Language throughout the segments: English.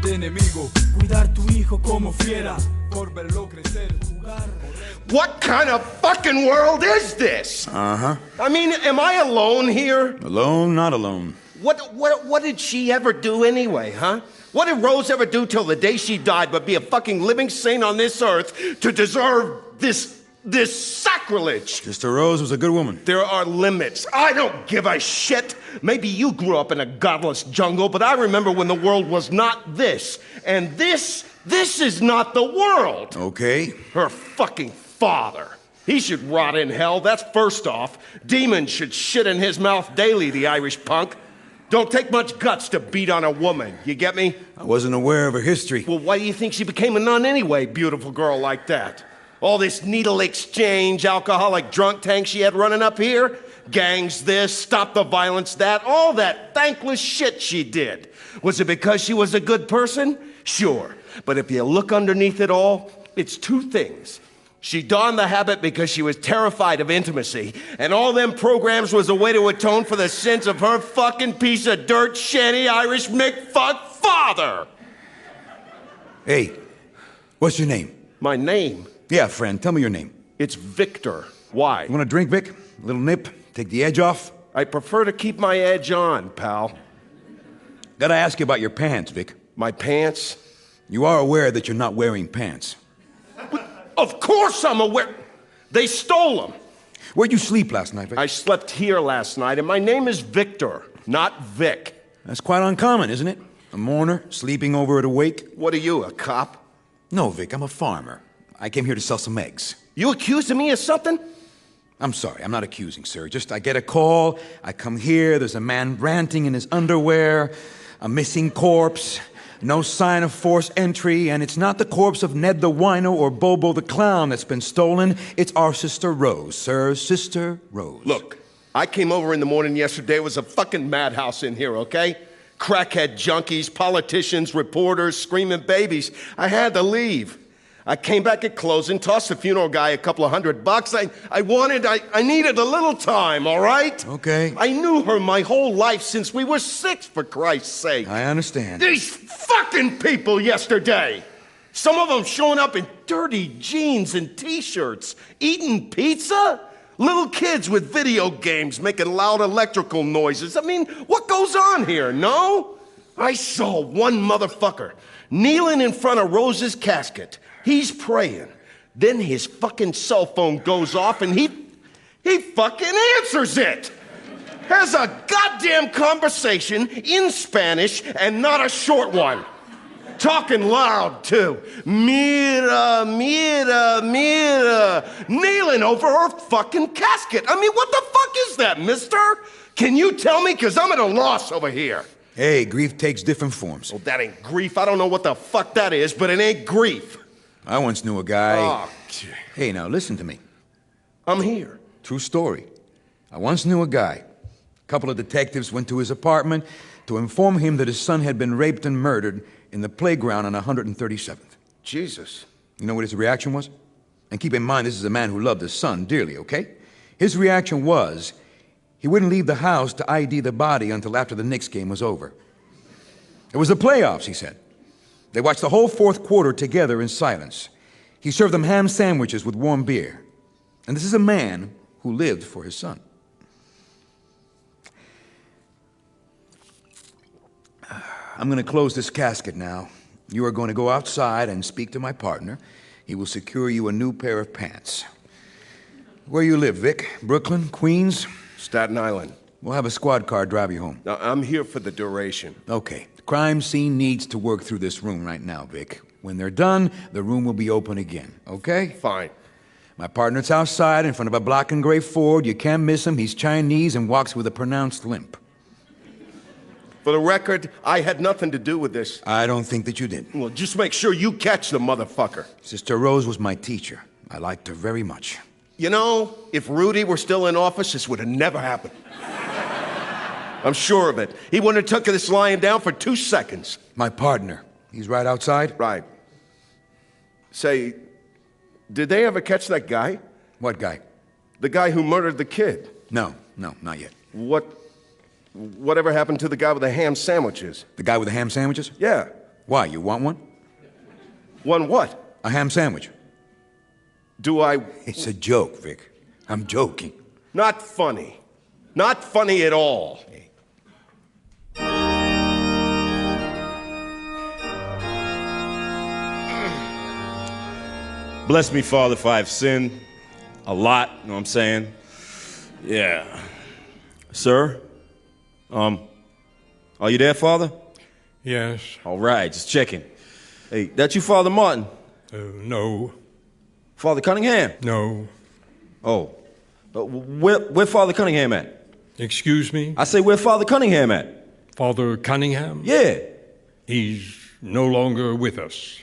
de enemigo, cuidar tu hijo como fiera, por verlo crecer, jugar. What kind of fucking world is this? Uh-huh. I mean, am I alone here? Alone, not alone. What did she ever do anyway, huh? What did Rose ever do till the day she died but be a fucking living saint on this earth to deserve this sacrilege? Sister Rose was a good woman. There are limits. I don't give a shit. Maybe you grew up in a godless jungle, but I remember when the world was not this. And this is not the world. Okay. Her fucking father. He should rot in hell, that's first off. Demons should shit in his mouth daily, the Irish punk. Don't take much guts to beat on a woman, you get me? I wasn't aware of her history. Well, why do you think she became a nun anyway, beautiful girl like that? All this needle exchange, alcoholic drunk tank she had running up here, gangs this, stop the violence that, all that thankless shit she did. Was it because she was a good person? Sure. But if you look underneath it all, it's two things. She donned the habit because she was terrified of intimacy, and all them programs was a way to atone for the sins of her fucking piece of dirt, shanty Irish McFuck father. Hey, what's your name? My name? Yeah, friend, tell me your name. It's Victor. Why? You want a drink, Vic? A little nip? Take the edge off? I prefer to keep my edge on, pal. Gotta ask you about your pants, Vic. My pants? You are aware that you're not wearing pants. Of course I'm aware. They stole them. Where'd you sleep last night, Vic? I slept here last night, and my name is Victor, not Vic. That's quite uncommon, isn't it? A mourner sleeping over at a wake? What are you, a cop? No, Vic, I'm a farmer. I came here to sell some eggs. You accusing me of something? I'm sorry, I'm not accusing, sir. Just I get a call, I come here, there's a man ranting in his underwear, a missing corpse, no sign of forced entry, and it's not the corpse of Ned the Wino or Bobo the Clown that's been stolen. It's our Sister Rose, sir. Sister Rose. Look, I came over in the morning yesterday. It was a fucking madhouse in here, okay? Crackhead junkies, politicians, reporters, screaming babies. I had to leave. I came back at closing, tossed the funeral guy a couple of $100. I needed a little time, all right? Okay. I knew her my whole life since we were 6, for Christ's sake. I understand. These fucking people yesterday. Some of them showing up in dirty jeans and t-shirts, eating pizza. Little kids with video games making loud electrical noises. I mean, what goes on here, no? I saw one motherfucker kneeling in front of Rose's casket. He's praying. Then his fucking cell phone goes off and he fucking answers it. Has a goddamn conversation in Spanish and not a short one. Talking loud, too. Mira, mira, mira. Kneeling over her fucking casket. I mean, what the fuck is that, mister? Can you tell me? Because I'm at a loss over here. Hey, grief takes different forms. Well, that ain't grief. I don't know what the fuck that is, but it ain't grief. I once knew a guy... Oh, Hey, now, listen to me. I'm here. True story. I once knew a guy. A couple of detectives went to his apartment to inform him that his son had been raped and murdered in the playground on 137th. Jesus. You know what his reaction was? And keep in mind, this is a man who loved his son dearly, okay? His reaction was, he wouldn't leave the house to ID the body until after the Knicks game was over. It was the playoffs, he said. They watched the whole fourth quarter together in silence. He served them ham sandwiches with warm beer. And this is a man who lived for his son. I'm going to close this casket now. You are going to go outside and speak to my partner. He will secure you a new pair of pants. Where you live, Vic? Brooklyn? Queens? Staten Island. We'll have a squad car drive you home. Now, I'm here for the duration. Okay. The crime scene needs to work through this room right now, Vic. When they're done, the room will be open again, okay? Fine. My partner's outside in front of a black and gray Ford. You can't miss him. He's Chinese and walks with a pronounced limp. For the record, I had nothing to do with this. I don't think that you did. Well, just make sure you catch the motherfucker. Sister Rose was my teacher. I liked her very much. You know, if Rudy were still in office, this would have never happened. I'm sure of it. He wouldn't have took this lying down for 2 seconds. My partner. He's right outside? Right. Say, did they ever catch that guy? What guy? The guy who murdered the kid. No, not yet. Whatever happened to the guy with the ham sandwiches? The guy with the ham sandwiches? Yeah. Why, you want one? One what? A ham sandwich. Do I... It's a joke, Vic. I'm joking. Not funny. Not funny at all. Bless me, Father, if I've sinned. A lot, you know what I'm saying? Yeah. Sir? Are you there, Father? Yes. All right, just checking. Hey, that you, Father Martin? No. Father Cunningham? No. Oh. Where Father Cunningham at? Excuse me? I say, where Father Cunningham at? Father Cunningham? Yeah. He's no longer with us.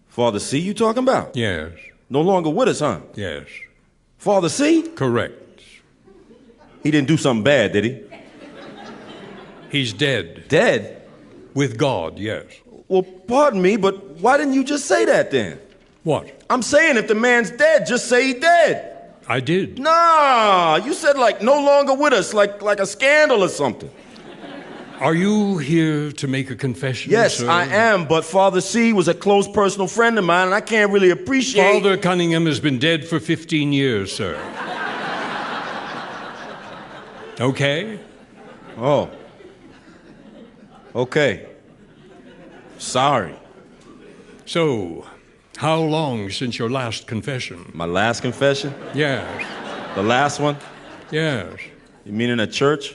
Father C, you talking about? Yes. No longer with us, huh? Yes. Father C? Correct. He didn't do something bad, did he? He's dead. Dead? With God, yes. Well, pardon me, but why didn't you just say that then? What? I'm saying if the man's dead, just say he dead. I did. Nah, you said like no longer with us, like a scandal or something. Are you here to make a confession, Yes, sir? I am, but Father C was a close personal friend of mine, and I can't really appreciate... Father Cunningham has been dead for 15 years, sir. Okay? Oh. Okay. Sorry. So, how long since your last confession? My last confession? Yes. The last one? Yes. You mean in a church?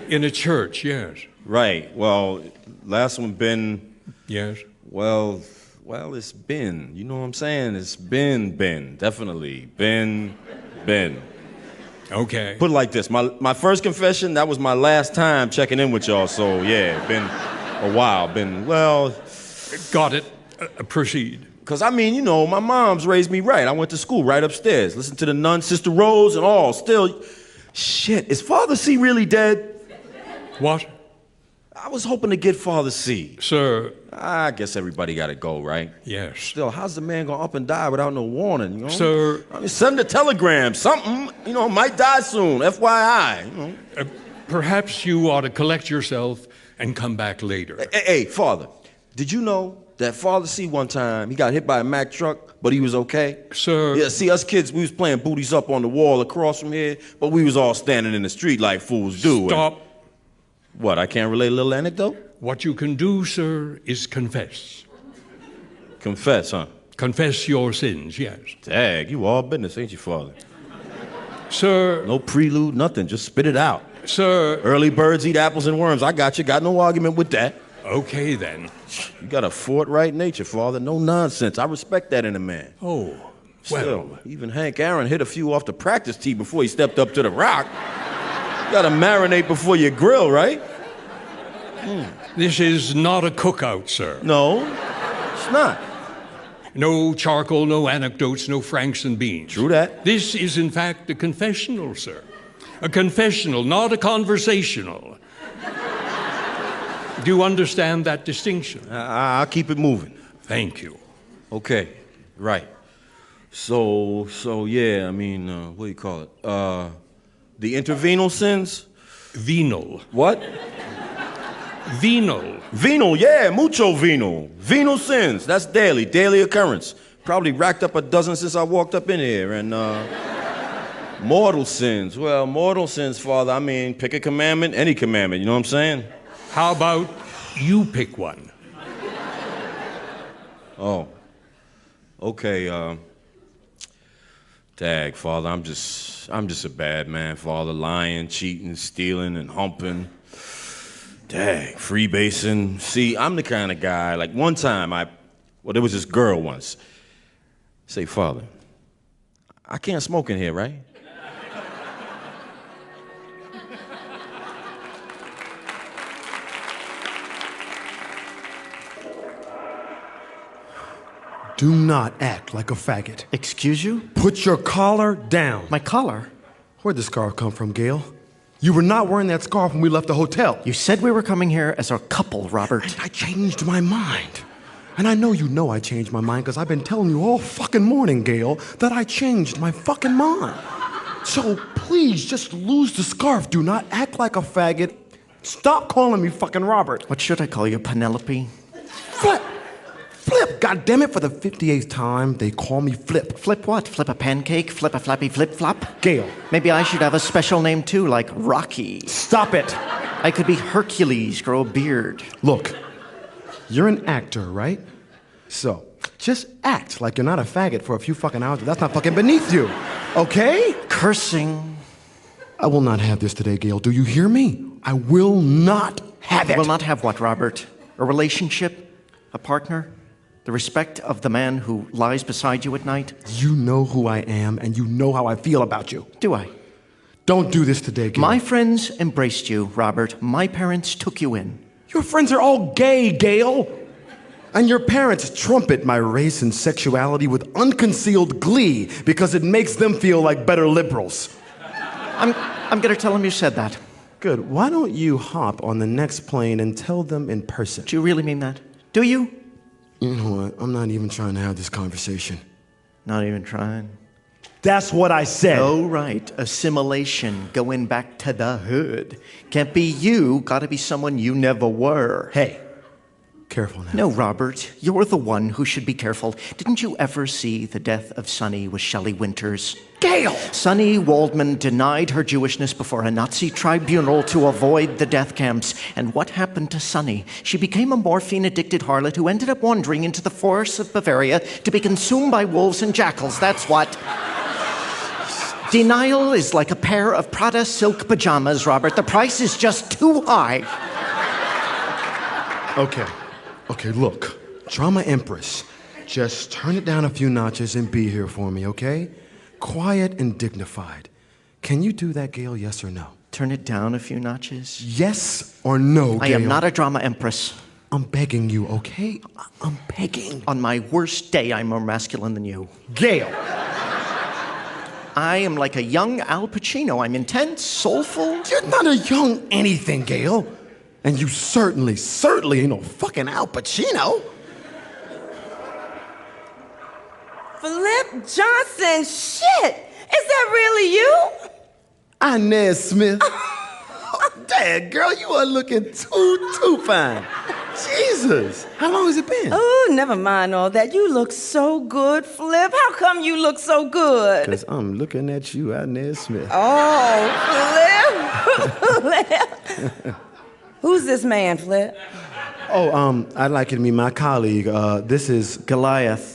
In a church, yes. Right. Well, last one been... Yes. Well, it's been. You know what I'm saying? It's been. Definitely. Been. Okay. Put it like this. My first confession, that was my last time checking in with y'all, so yeah, been a while. Got it. Proceed. Because, I mean, you know, my mom's raised me right. I went to school right upstairs. Listened to the nun, Sister Rose, and all. Still, shit, is Father C really dead? What? I was hoping to get Father C. Sir. I guess everybody got to go, right? Yes. Still, how's the man going to up and die without no warning, you know? Sir. I mean, send a telegram, something, you know, might die soon, FYI, you know. Perhaps you ought to collect yourself and come back later. Hey, Father, did you know that Father C one time, he got hit by a Mack truck, but he was okay? Sir. Yeah, see, us kids, we was playing booties up on the wall across from here, but we was all standing in the street like fools do. Stop. What, I can't relate a little anecdote? What you can do, sir, is confess. Confess, huh? Confess your sins, yes. Dag, you all business, ain't you, Father? Sir. No prelude, nothing, just spit it out. Sir. Early birds eat apples and worms. I got you, got no argument with that. Okay, then. You got a forthright nature, Father, no nonsense. I respect that in a man. Oh, Still, well. even Hank Aaron hit a few off the practice tee before he stepped up to the rock. You gotta marinate before you grill, right? This is not a cookout, sir. No, it's not. No charcoal, no anecdotes, no franks and beans. True that. This is, in fact, a confessional, sir. A confessional, not a conversational. Do you understand that distinction? I'll keep it moving. Thank you. Okay, right. So yeah, I mean, what do you call it? The intervenal sins? Venal. What? Venal. Venal, yeah, mucho venal. Venal sins, that's daily occurrence. Probably racked up a dozen since I walked up in here. And mortal sins, well, mortal sins, Father, I mean, pick a commandment, any commandment, you know what I'm saying? How about you pick one? Oh, okay, Dag, Father, I'm just a bad man, Father. Lying, cheating, stealing, and humping. Dag, freebasing. See, I'm the kind of guy, like one time there was this girl once. Say, Father, I can't smoke in here, right? Do not act like a faggot. Excuse you? Put your collar down. My collar? Where'd the scarf come from, Gail? You were not wearing that scarf when we left the hotel. You said we were coming here as a couple, Robert. I changed my mind. And I know you know I changed my mind because I've been telling you all fucking morning, Gail, that I changed my fucking mind. So please just lose the scarf. Do not act like a faggot. Stop calling me fucking Robert. What should I call you, Penelope? Flip! Flip! God damn it, for the 58th time, they call me Flip. Flip what? Flip a pancake? Flip a flappy flip-flop? Gail. Maybe I should have a special name too, like Rocky. Stop it! I could be Hercules, grow a beard. Look, you're an actor, right? So, just act like you're not a faggot for a few fucking hours. That's not fucking beneath you, okay? Cursing. I will not have this today, Gail. Do you hear me? I will not have it. Will not have what, Robert? A relationship? A partner? The respect of the man who lies beside you at night? You know who I am, and you know how I feel about you. Do I? Don't do this today, Gail. My friends embraced you, Robert. My parents took you in. Your friends are all gay, Gail. And your parents trumpet my race and sexuality with unconcealed glee because it makes them feel like better liberals. I'm gonna tell them you said that. Good. Why don't you hop on the next plane and tell them in person? Do you really mean that? Do you? You know what? I'm not even trying to have this conversation. Not even trying. That's what I said. Oh, right. Assimilation. Going back to the hood. Can't be you. Gotta be someone you never were. Hey, careful now. No, Robert. You're the one who should be careful. Didn't you ever see The Death of Sonny with Shelley Winters? Gail! Sonny Waldman denied her Jewishness before a Nazi tribunal to avoid the death camps. And what happened to Sonny? She became a morphine-addicted harlot who ended up wandering into the forests of Bavaria to be consumed by wolves and jackals. That's what. Denial is like a pair of Prada silk pajamas, Robert. The price is just too high. Okay, look. Drama Empress. Just turn it down a few notches and be here for me, okay? Quiet and dignified. Can you do that, Gail, yes or no? Turn it down a few notches? Yes or no, Gail? I am not a drama empress. I'm begging you, okay? I'm begging. On my worst day, I'm more masculine than you. Gail! I am like a young Al Pacino. I'm intense, soulful. You're not a young anything, Gail. And you certainly ain't no fucking Al Pacino. Flip Johnson, shit! Is that really you? Inez Smith. Dad, girl, you are looking too fine. Jesus, how long has it been? Oh, never mind all that. You look so good, Flip. How come you look so good? Because I'm looking at you, Inez Smith. Oh, Flip. Who's this man, Flip? Oh, I'd like you to meet my colleague. This is Goliath.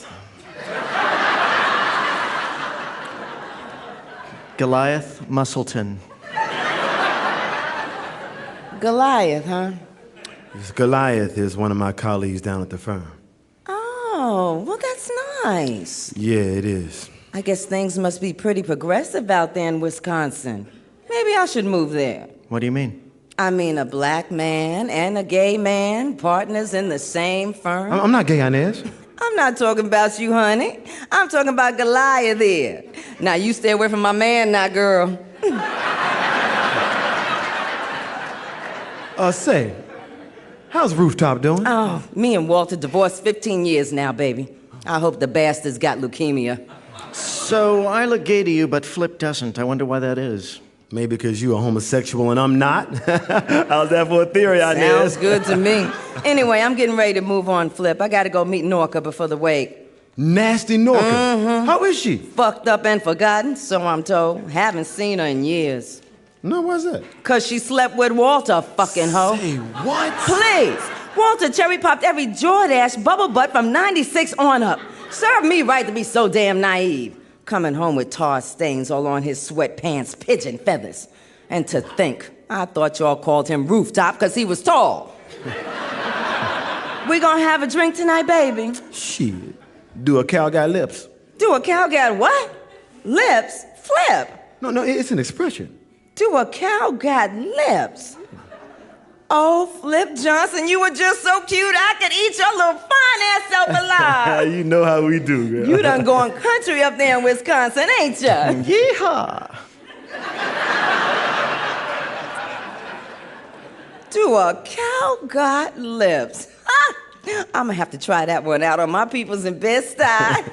Goliath Musselton. Goliath, huh? Goliath is one of my colleagues down at the firm. Oh, well, that's nice. Yeah, it is. I guess things must be pretty progressive out there in Wisconsin. Maybe I should move there. What do you mean? I mean, a black man and a gay man, partners in the same firm. I'm not gay, Inez. I'm not talking about you, honey. I'm talking about Goliath here. Now, you stay away from my man now, girl. Say, how's Rooftop doing? Oh, me and Walter divorced 15 years now, baby. I hope the bastard's got leukemia. So I look gay to you, but Flip doesn't. I wonder why that is. Maybe because you're a homosexual and I'm not. How's that for a theory, Inez? Sounds good to me. Anyway, I'm getting ready to move on, Flip. I gotta go meet Norca before the wake. Nasty Norca. Mm-hmm. How is she? Fucked up and forgotten, so I'm told. Haven't seen her in years. No, why's that? 'Cause she slept with Walter, fucking hoe. Say what? Please! Walter cherry popped every Jordache bubble butt from 96 on up. Serve me right to be so damn naive. Coming home with tar stains all on his sweatpants, pigeon feathers. And to think, I thought y'all called him Rooftop 'cause he was tall. We gonna have a drink tonight, baby? Shit. Do a cow got lips? Do a cow got what? Lips? Flip. No, it's an expression. Do a cow got lips? Oh, Flip Johnson, you were just so cute I could eat your little fine ass self alive. You know how we do, girl. You done gone country up there in Wisconsin, ain't ya? Yeehaw! Do a cow got lips? I'm gonna have to try that one out on my peoples in Bed-Stuy.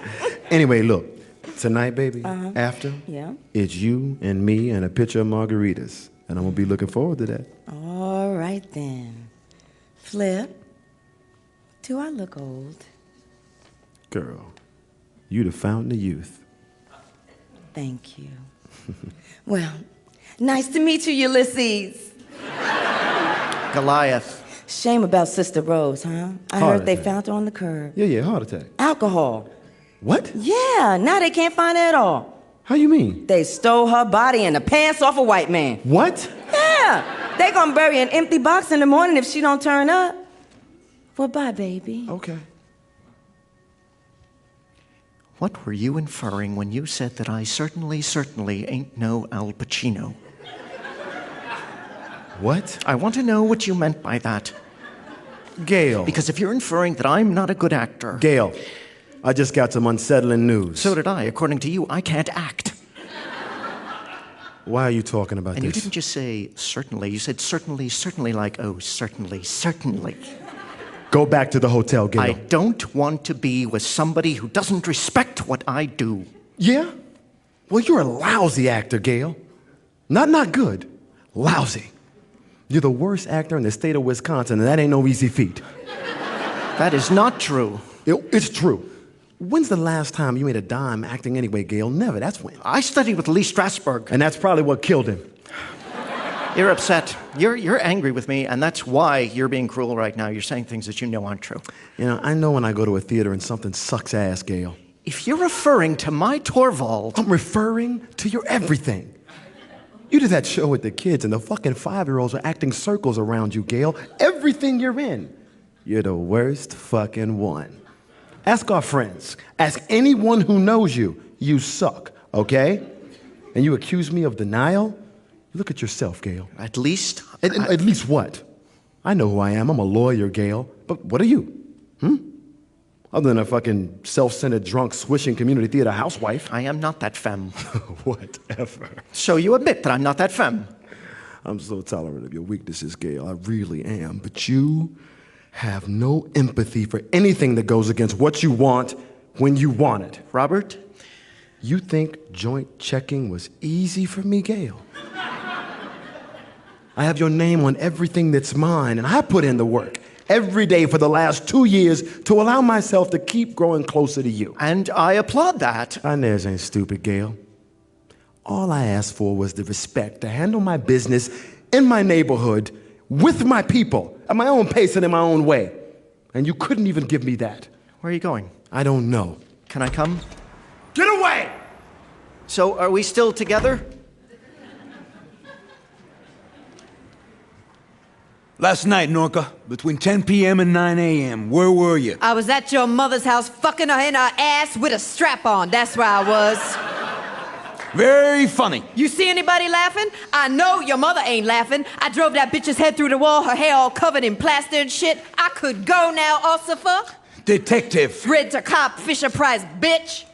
Anyway, look. Tonight, baby, after, Yeah. it's you and me and a pitcher of margaritas. And I'm gonna be looking forward to that. All right then. Flip, Do I look old? Girl, you the fountain of youth. Thank you. Well, nice to meet you, Ulysses. Goliath. Shame about Sister Rose, huh? I Heart heard they attack. found her on the curb. Yeah, heart attack. Alcohol. What? Yeah, now they can't find her at all. How you mean? They stole her body and the pants off a white man. What? Yeah, they gonna bury an empty box in the morning if she don't turn up. Well, bye, baby. Okay. What were you inferring when you said that I certainly ain't no Al Pacino? What? I want to know what you meant by that. Gail. Because if you're inferring that I'm not a good actor... Gail, I just got some unsettling news. So did I. According to you, I can't act. Why are you talking about And you this? didn't just say certainly. You said certainly like, oh, certainly. Go back to the hotel, Gail. I don't want to be with somebody who doesn't respect what I do. Yeah? Well, you're a lousy actor, Gail. Not good. Lousy. You're the worst actor in the state of Wisconsin, and that ain't no easy feat. That is not true. It's true. When's the last time you made a dime acting anyway, Gail? Never. That's when. I studied with Lee Strasberg. And that's probably what killed him. You're upset. You're angry with me, and that's why you're being cruel right now. You're saying things that you know aren't true. You know, I know when I go to a theater and something sucks ass, Gail. If you're referring to my Torvald... I'm referring to your everything. You did that show with the kids, and the fucking 5-year-olds are acting circles around you, Gail. Everything you're in. You're the worst fucking one. Ask our friends. Ask anyone who knows you. You suck, okay? And you accuse me of denial? Look at yourself, Gail. At least... At least what? I know who I am. I'm a lawyer, Gail. But what are you? Other than a fucking self-centered, drunk, swishing community theater housewife. I am not that femme. Whatever. So you admit that I'm not that femme. I'm so tolerant of your weaknesses, Gail. I really am. But you have no empathy for anything that goes against what you want when you want it. Robert? You think joint checking was easy for me, Gail? I have your name on everything that's mine, and I put in the work every day for the last 2 years to allow myself to keep growing closer to you. And I applaud that. Inez ain't stupid, Gail. All I asked for was the respect to handle my business in my neighborhood with my people at my own pace and in my own way. And you couldn't even give me that. Where are you going? I don't know. Can I come? Get away! So are we still together? Last night, Norca, between 10 p.m. and 9 a.m., where were you? I was at your mother's house fucking her in her ass with a strap on. That's where I was. Very funny. You see anybody laughing? I know your mother ain't laughing. I drove that bitch's head through the wall, her hair all covered in plaster and shit. I could go now, Ossifer. Detective. Red to cop, Fisher Price, bitch.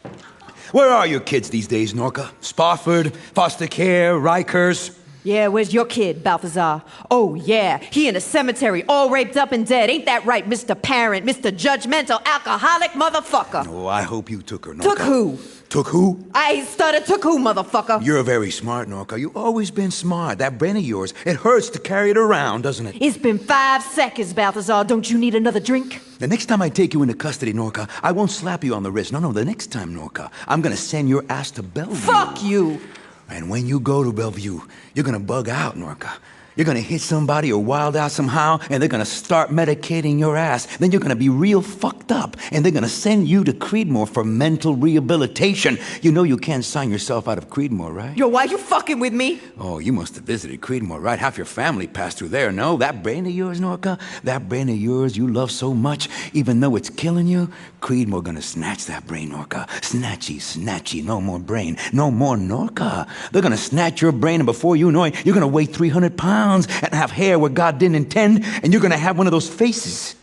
Where are your kids these days, Norca? Spofford, foster care, Rikers? Yeah, where's your kid, Balthazar? Oh, yeah, he in a cemetery, all raped up and dead. Ain't that right, Mr. Parent, Mr. Judgmental, alcoholic motherfucker? Oh, I hope you took her, Norca. Took who? Took who? I stuttered, took who, motherfucker? You're very smart, Norca. You've always been smart. That brain of yours, it hurts to carry it around, doesn't it? It's been 5 seconds, Balthazar. Don't you need another drink? The next time I take you into custody, Norca, I won't slap you on the wrist. No, the next time, Norca, I'm gonna send your ass to Bellevue. Fuck you! And when you go to Bellevue, you're gonna bug out, Norca. You're gonna hit somebody or wild out somehow, and they're gonna start medicating your ass. Then you're gonna be real fucked up, and they're gonna send you to Creedmoor for mental rehabilitation. You know you can't sign yourself out of Creedmoor, right? Yo, why you fucking with me? Oh, you must have visited Creedmoor, right? Half your family passed through there. No, that brain of yours, Norca, that brain of yours you love so much, even though it's killing you, Creedmoor gonna snatch that brain, Norca. Snatchy, no more brain, no more Norca. They're gonna snatch your brain, and before you know it, you're gonna weigh 300 pounds and have hair where God didn't intend, and you're gonna have one of those faces.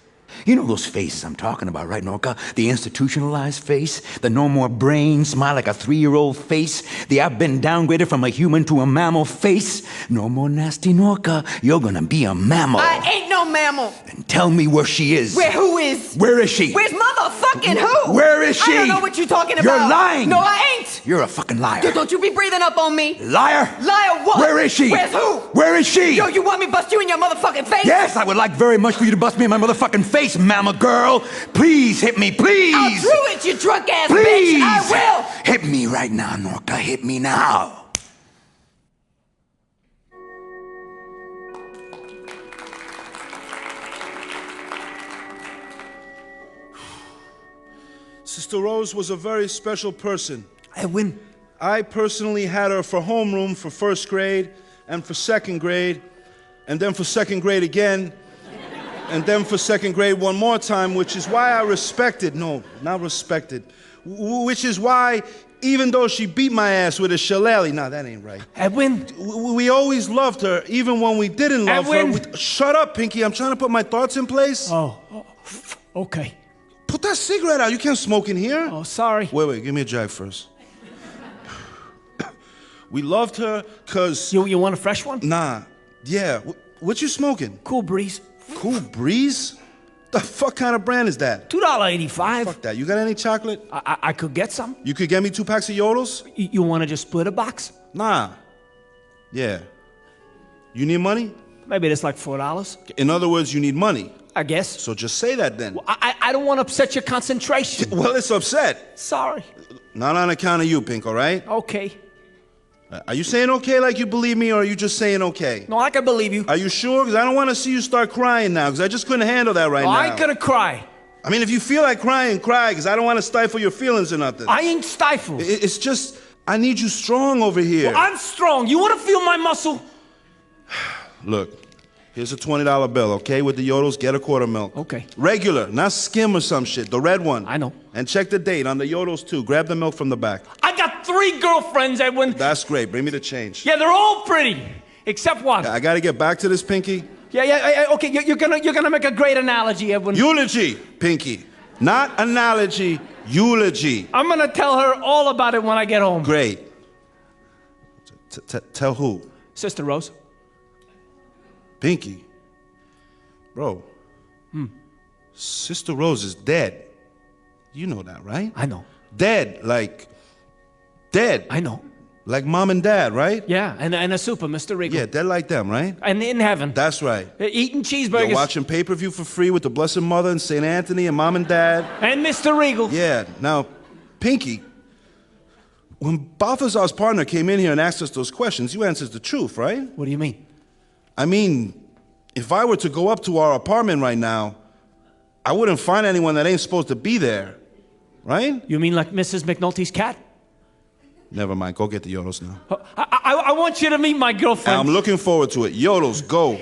You know those faces I'm talking about, right, Norca? The institutionalized face, the no more brain, smile like a 3-year-old face, the I've been downgraded from a human to a mammal face. No more nasty, Norca. You're gonna be a mammal. I ain't no mammal. And tell me where she is. Where who is? Where is she? Where's motherfucker? Fucking who? Where is she? I don't know what you're talking about. You're lying. No, I ain't. You're a fucking liar. Don't you be breathing up on me. Liar. Liar what? Where is she? Where's who? Where is she? Yo, you want me to bust you in your motherfucking face? Yes, I would like very much for you to bust me in my motherfucking face, mama girl. Please hit me, please. I'll do it, you drunk ass Please. bitch. I will. Hit me right now, Norca. Hit me now. Sister Rose was a very special person. Edwin. I personally had her for homeroom for first grade and for second grade, and then for second grade again, and then for second grade one more time, which is why I respected, no, not respected, which is why, even though she beat my ass with a shillelagh, nah, that ain't right. Edwin? We always loved her, even when we didn't love Edwin? her. Shut up, Pinky, I'm trying to put my thoughts in place. Oh, okay. Put that cigarette out, you can't smoke in here. Oh, sorry. Wait, give me a jag first. We loved her because... You want a fresh one? Nah. Yeah. What you smoking? Cool Breeze. Cool Breeze? The fuck kind of brand is that? $2.85. Fuck that. You got any chocolate? I could get some. You could get me 2 packs of Yodels? You want to just split a box? Nah. Yeah. You need money? Maybe it's like $4. In other words, you need money. I guess. So just say that then. Well, I don't want to upset your concentration. Well, it's upset. Sorry. Not on account of you, Pink, all right? Okay. Are you saying okay like you believe me, or are you just saying okay? No, I can believe you. Are you sure? Because I don't want to see you start crying now, because I just couldn't handle that right now. I ain't gonna cry. I mean, if you feel like crying, cry, because I don't want to stifle your feelings or nothing. I ain't stifled. It's just, I need you strong over here. Well, I'm strong. You want to feel my muscle? Look, here's a $20 bill, okay? With the Yodels, get a quarter milk. Okay. Regular, not skim or some shit, the red one. I know. And check the date on the Yodels, too. Grab the milk from the back. I got 3 girlfriends, Edwin. That's great. Bring me the change. Yeah, they're all pretty. Except one. I got to get back to this, Pinky. Yeah, okay, you're gonna make a great analogy, Edwin. Eulogy, Pinky. Not analogy, eulogy. I'm gonna tell her all about it when I get home. Great. Tell who? Sister Rose. Pinky. Bro. Sister Rose is dead. You know that, right? I know. Dead, like dead. I know. Like mom and dad, right? Yeah, and a super, Mr. Regal. Yeah, dead like them, right? And in heaven. That's right. Eating cheeseburgers. You're watching pay-per-view for free with the Blessed Mother and St. Anthony and mom and dad. And Mr. Regal. Yeah, now, Pinky, when Balthazar's partner came in here and asked us those questions, you answered the truth, right? What do you mean? I mean, if I were to go up to our apartment right now, I wouldn't find anyone that ain't supposed to be there, right? You mean like Mrs. McNulty's cat? Never mind, go get the Yodels now. I want you to meet my girlfriend. I'm looking forward to it. Yodels, go.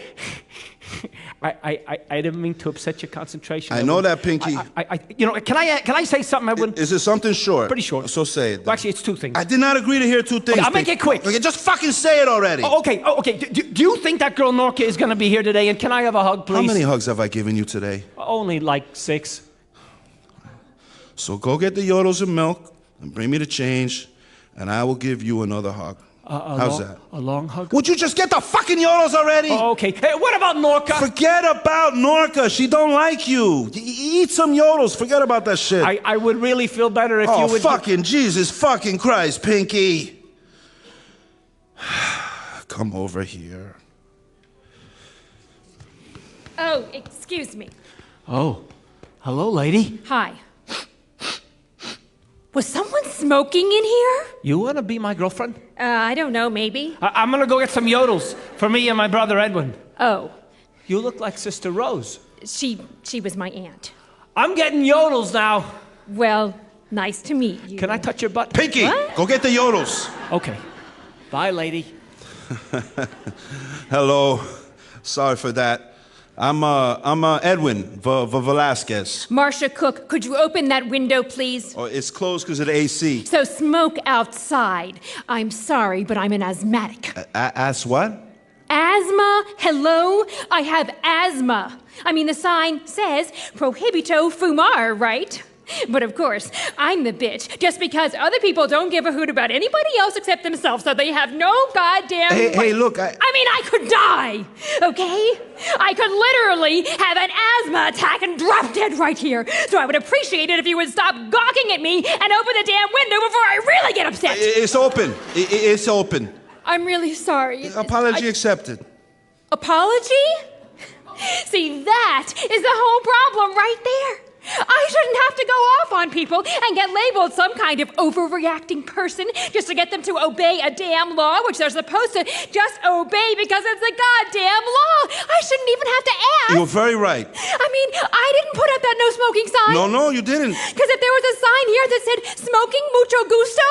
I didn't mean to upset your concentration. I know that, Pinky. Can I say something, Edwin? Is it something short? Pretty short. So say it then. Well, actually, it's 2 things. I did not agree to hear 2 things. Okay, I'll make it quick. Okay, just fucking say it already. Okay. Do you think that girl Norca is going to be here today? And can I have a hug, please? How many hugs have I given you today? Only like 6. So go get the Yodels and milk and bring me the change, and I will give you another hug. How's that? A long hug? Would you just get the fucking Yodels already? Oh, okay. Hey, what about Norca? Forget about Norca. She don't like you. Eat some Yodels. Forget about that shit. I would really feel better if you would... Oh, fucking Jesus fucking Christ, Pinky. Come over here. Oh, excuse me. Oh, hello, lady. Hi. Was someone smoking in here? You want to be my girlfriend? I don't know, maybe. I'm going to go get some Yodels for me and my brother Edwin. Oh, You look like Sister Rose. she was my aunt. I'm getting Yodels now. Well, nice to meet you. Can I touch your butt? Pinky, What? go get the Yodels. Okay. Bye, lady. Hello. Sorry for that. I'm Edwin Velasquez. Marcia Cook, could you open that window, please? Oh, it's closed because of the AC. So smoke outside. I'm sorry, but I'm an asthmatic. Ask what? Asthma? Hello? I have asthma. I mean, the sign says prohibito fumar, right? But of course, I'm the bitch, just because other people don't give a hoot about anybody else except themselves, so they have no goddamn right. Hey, look, I mean, I could die, okay? I could literally have an asthma attack and drop dead right here. So I would appreciate it if you would stop gawking at me and open the damn window before I really get upset. It's open. It's open. I'm really sorry. Apology accepted. Apology? See, that is the whole problem right there. I shouldn't have to go off on people and get labeled some kind of overreacting person just to get them to obey a damn law, which they're supposed to just obey because it's a goddamn law. I shouldn't even have to ask. You're very right. I mean, I didn't put up that no smoking sign. No, you didn't. Because if there was a sign here that said smoking mucho gusto,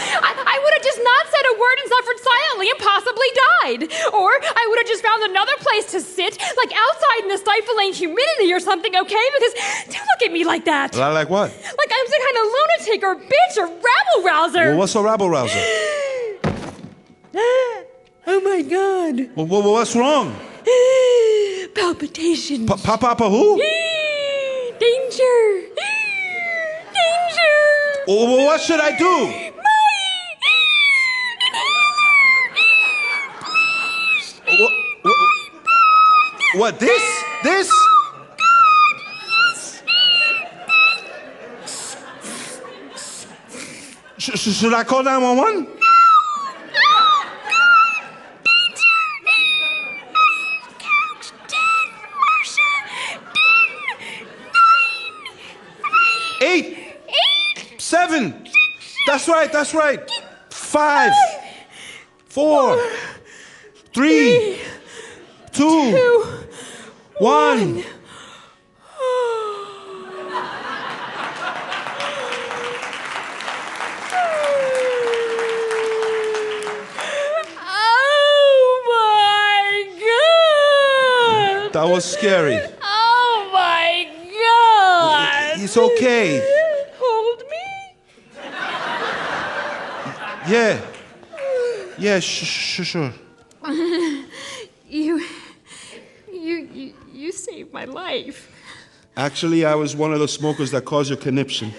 I would have just not said a word and suffered silently and possibly died. Or I would have just found another place to sit, like outside in the stifling humidity or something, okay? Because don't look at me like that. Like what? Like I'm some kind of lunatic or bitch or rabble-rouser. Well, what's a rabble-rouser? Oh, my God. Well, what's wrong? Palpitations. Papa who? Danger. Danger. Well, what should I do? What, this? Should I call 911? Eight. 7. That's right. 5, 4, 3, 2, 1. That was scary. Oh my God! It's okay. Hold me? Yeah, sure. You saved my life. Actually, I was one of the smokers that caused your conniption.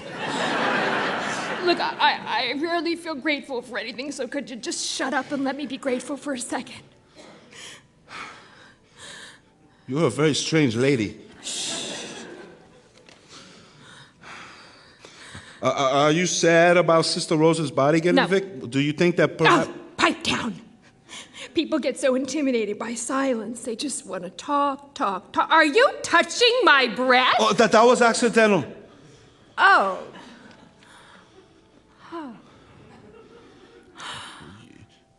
Look, I really feel grateful for anything, so could you just shut up and let me be grateful for a second? You're a very strange lady. Are you sad about Sister Rosa's body getting evicted? Do you think that perhaps... Pipe down. People get so intimidated by silence. They just want to talk. Are you touching my breath? Oh, that was accidental. Oh.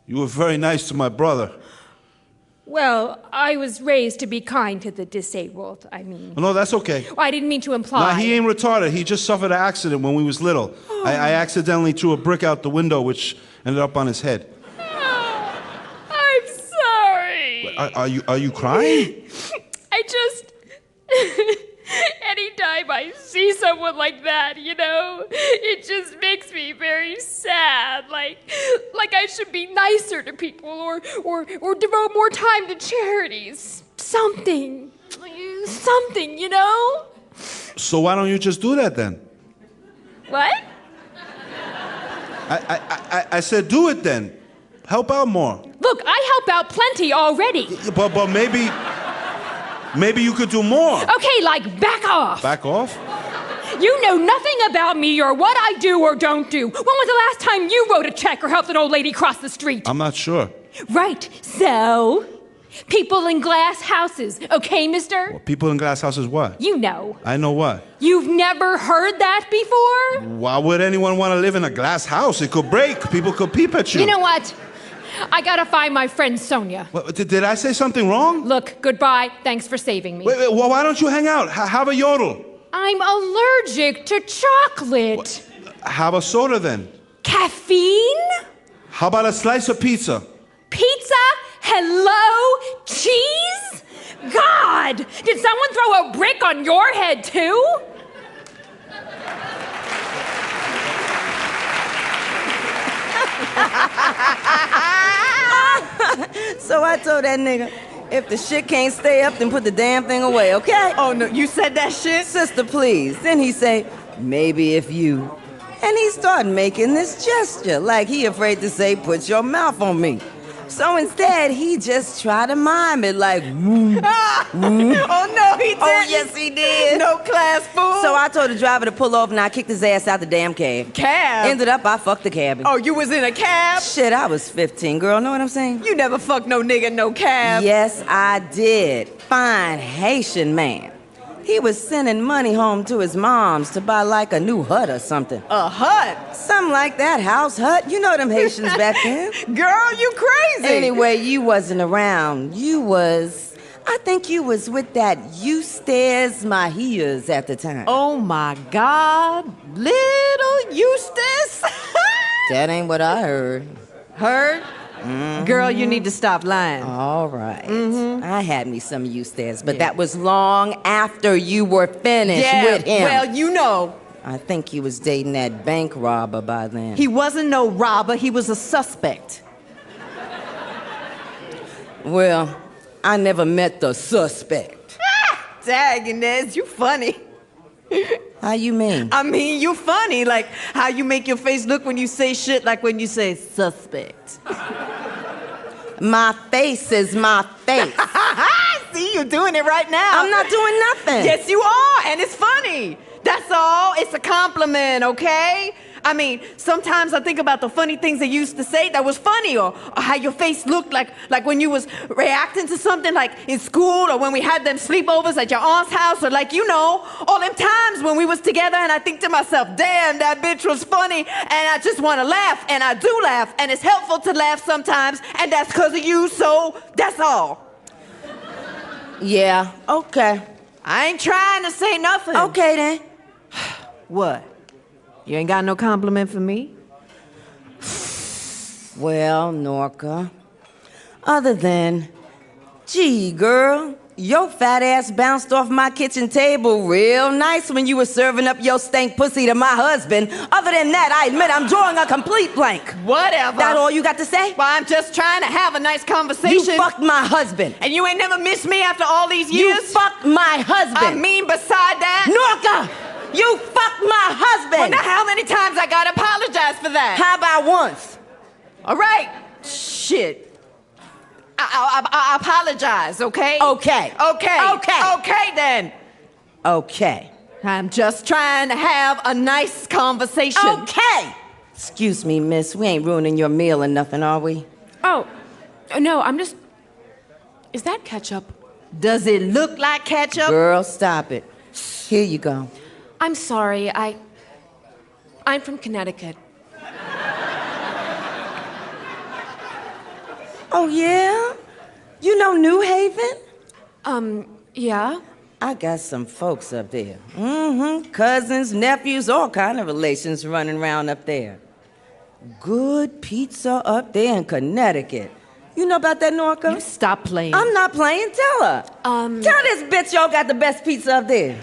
You were very nice to my brother. Well, I was raised to be kind to the disabled, I mean. No, that's okay. I didn't mean to imply. Nah, he ain't retarded. He just suffered an accident when we was little. Oh. I accidentally threw a brick out the window, which ended up on his head. Oh, I'm sorry. Are you crying? I just... Anytime I see someone like that, it just makes me very sad. Like I should be nicer to people or devote more time to charities. Something, So why don't you just do that then? What? I said do it then. Help out more. Look, I help out plenty already. But maybe you could do more. Okay, like back off. Back off? You know nothing about me or what I do or don't do. When was the last time you wrote a check or helped an old lady cross the street? I'm not sure. Right, so... People in glass houses, okay, mister? Well, people in glass houses what? You know. I know what? You've never heard that before? Why would anyone want to live in a glass house? It could break. People could peep at you. You know what? I gotta find my friend Sonia. What, did I say something wrong? Look, goodbye. Thanks for saving me. Wait, well, why don't you hang out? Have a yodel. I'm allergic to chocolate. Have a soda then. Caffeine? How about a slice of pizza? Pizza? Hello? Cheese? God! Did someone throw a brick on your head too? So I told that nigga, If the shit can't stay up, then put the damn thing away, okay? Oh, no, you said that shit? Sister, please. Then he say, maybe if you... And he started making this gesture, like he afraid to say, put your mouth on me. So instead, he just tried to mime it like, woo, woo. Oh, no, he didn't. Oh, yes, he did. No class fool. So I told the driver to pull over and I kicked his ass out the damn cab. Cab? Ended up, I fucked the cabby. Oh, you was in a cab? Shit, I was 15, girl. Know what I'm saying? You never fucked no nigga in no cab. Yes, I did. Fine Haitian man. He was sending money home to his mom's to buy like a new hut or something. A hut? Something like that, house hut. You know them Haitians back then. Girl, you crazy. Anyway, you wasn't around. I think you was with that Eustace Mahias at the time. Oh my God, little Eustace. That ain't what I heard. Heard? Mm-hmm. Girl, you need to stop lying. All right. Mm-hmm. I had me some Eustace, but that was long after you were finished with him. Well, you know. I think he was dating that bank robber by then. He wasn't no robber. He was a suspect. Well, I never met the suspect. Dang, Inez, you funny. How you mean? I mean, you funny. Like how you make your face look when you say shit, like when you say suspect. My face is my face. See, you're doing it right now. I'm not doing nothing. Yes, you are, and it's funny. That's all. It's a compliment, okay? I mean, sometimes I think about the funny things they used to say that was funny, or how your face looked like when you was reacting to something, like in school, or when we had them sleepovers at your aunt's house, or like, you know, all them times when we was together, and I think to myself, damn, that bitch was funny, and I just want to laugh, and I do laugh, and it's helpful to laugh sometimes, and that's because of you, so that's all. Yeah, okay. I ain't trying to say nothing. Okay, then. What? You ain't got no compliment for me? Well, Norca, other than, gee, girl, your fat ass bounced off my kitchen table real nice when you were serving up your stank pussy to my husband. Other than that, I admit I'm drawing a complete blank. Whatever. That all you got to say? Well, I'm just trying to have a nice conversation. You fucked my husband. And you ain't never missed me after all these years? You fucked my husband. I mean, beside that... Norca! You fucked my husband! Well, now how many times I gotta apologize for that? How about once? All right. Shit. I apologize, okay? Okay. Okay. Okay. Okay, then. Okay. I'm just trying to have a nice conversation. Okay! Excuse me, miss. We ain't ruining your meal or nothing, are we? Oh, no, I'm just... Is that ketchup? Does it look like ketchup? Girl, stop it. Here you go. I'm sorry, I'm from Connecticut. Oh, yeah? You know New Haven? Yeah? I got some folks up there. Mm-hmm. Cousins, nephews, all kind of relations running around up there. Good pizza up there in Connecticut. You know about that, Norca? You stop playing. I'm not playing. Tell her. Tell this bitch y'all got the best pizza up there.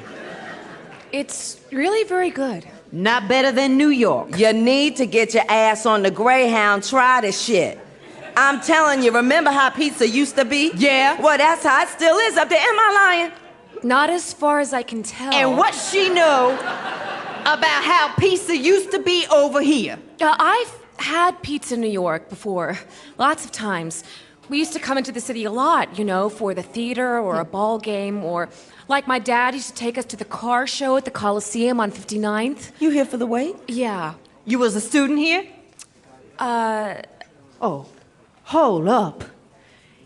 It's really very good. Not better than New York. You need to get your ass on the Greyhound. Try this shit. I'm telling you, remember how pizza used to be? Yeah. Well, that's how it still is up there. Am I lying? Not as far as I can tell. And what she know about how pizza used to be over here? I've had pizza in New York before, lots of times. We used to come into the city a lot, you know, for the theater or a ball game, or like my dad used to take us to the car show at the Coliseum on 59th. You here for the wait? Yeah. You was a student here? Oh, hold up.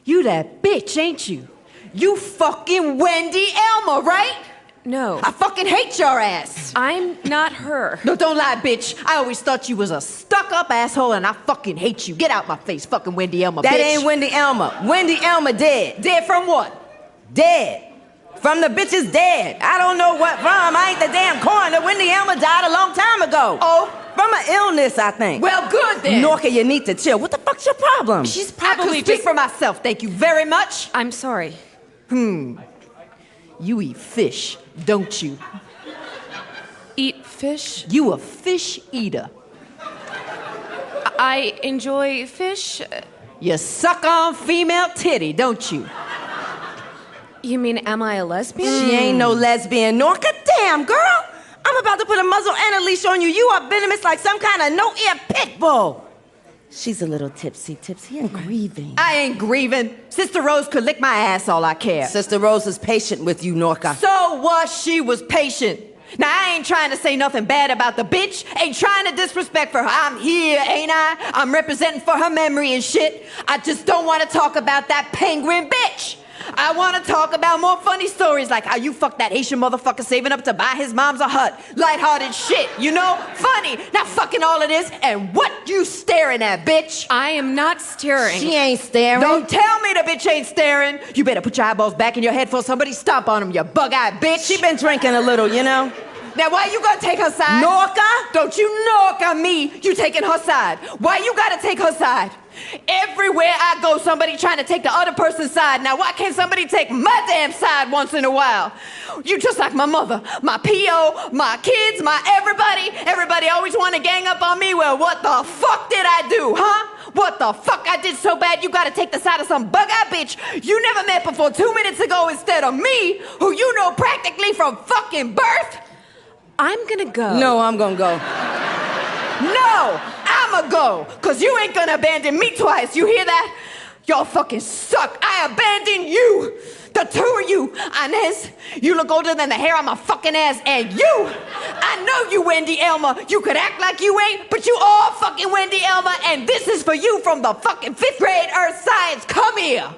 You that bitch, ain't you? You fucking Wendy Elmer, right? No. I fucking hate your ass. I'm not her. No, don't lie, bitch. I always thought you was a stuck-up asshole, and I fucking hate you. Get out my face, fucking Wendy Elmer, That bitch. ain't Wendy Elmer. Wendy Elmer dead. Dead from what? Dead. From the bitches dead. I don't know what from. I ain't the damn coroner. Wendy Elmer died a long time ago. Oh? From an illness, I think. Well, good then. Norca, you need to chill. What the fuck's your problem? She's I probably could speak just... for myself, thank you very much. I'm sorry. You eat fish, don't you? Eat fish? You a fish eater. I enjoy fish. You suck on female titty, don't you? You mean, am I a lesbian? She ain't no lesbian, Norca. Damn, girl. I'm about to put a muzzle and a leash on you. You are venomous like some kind of no-ear pit bull. She's a little tipsy and grieving. I ain't grieving. Sister Rose could lick my ass all I care. Sister Rose is patient with you, Norca. So what? She was patient. Now, I ain't trying to say nothing bad about the bitch. Ain't trying to disrespect for her. I'm here, ain't I? I'm representing for her memory and shit. I just don't want to talk about that penguin bitch. I want to talk about more funny stories like how you fucked that Haitian motherfucker saving up to buy his mom's a hut. Lighthearted shit, you know? Funny. Not fucking all of this. And what you staring at, bitch? I am not staring. She ain't staring. Don't tell me the bitch ain't staring. You better put your eyeballs back in your head before somebody stomp on them, you bug-eyed bitch. She been drinking a little, you know? Now, why you gotta take her side? Norca? Don't you Norca me. You taking her side. Why you gotta take her side? Everywhere I go, somebody trying to take the other person's side. Now, why can't somebody take my damn side once in a while? You just like my mother, my P.O., my kids, my everybody. Everybody always want to gang up on me. Well, what the fuck did I do, huh? What the fuck I did so bad you gotta take the side of some bug-eyed bitch you never met before 2 minutes ago instead of me, who you know practically from fucking birth? I'm gonna go. No, I'm gonna go. No, I'ma go, cause you ain't gonna abandon me twice, you hear that? Y'all fucking suck. I abandon you. The two of you. Inez, you look older than the hair on my fucking ass, and you, I know you Wendy Elmer. You could act like you ain't, but you all fucking Wendy Elmer, and this is for you from the fucking 5th grade Earth Science. Come here.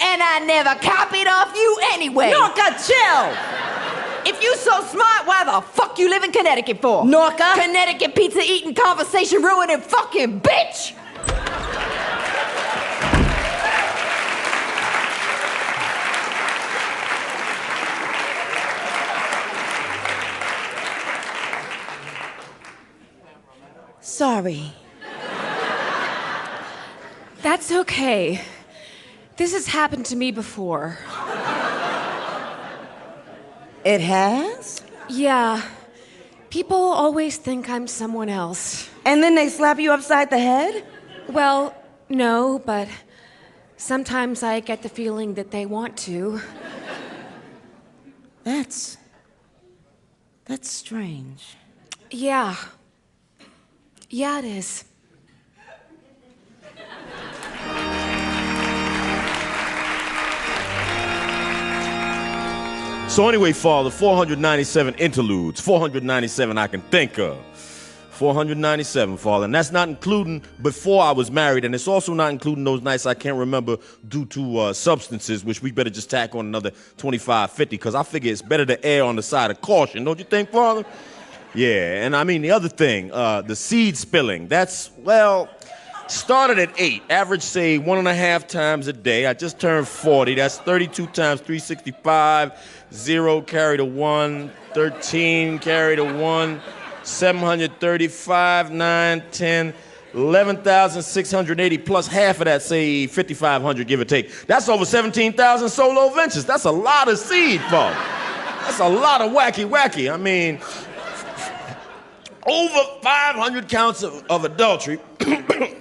And I never copied off you anyway. Norca, chill. If you so smart, why the fuck you live in Connecticut for? Norca? Connecticut pizza eating, conversation ruining fucking bitch! Sorry. That's okay. This has happened to me before. It has? Yeah. People always think I'm someone else. And then they slap you upside the head? Well, no, but sometimes I get the feeling that they want to. That's strange. Yeah. Yeah, it is. So anyway, Father, 497 interludes, 497 I can think of. 497, Father, and that's not including before I was married, and it's also not including those nights I can't remember due to substances, which we better just tack on another 25, 50, because I figure it's better to err on the side of caution, don't you think, Father? Yeah, and I mean, the other thing, the seed spilling, that's, well, started at 8, average, say, 1.5 times a day. I just turned 40, that's 32 times 365, 0 carry to 1, 13 carry to 1, 735, 9, 10, 11,680 plus half of that, say 5,500, give or take. That's over 17,000 solo ventures. That's a lot of seed, Father. That's a lot of wacky. I mean, over 500 counts of adultery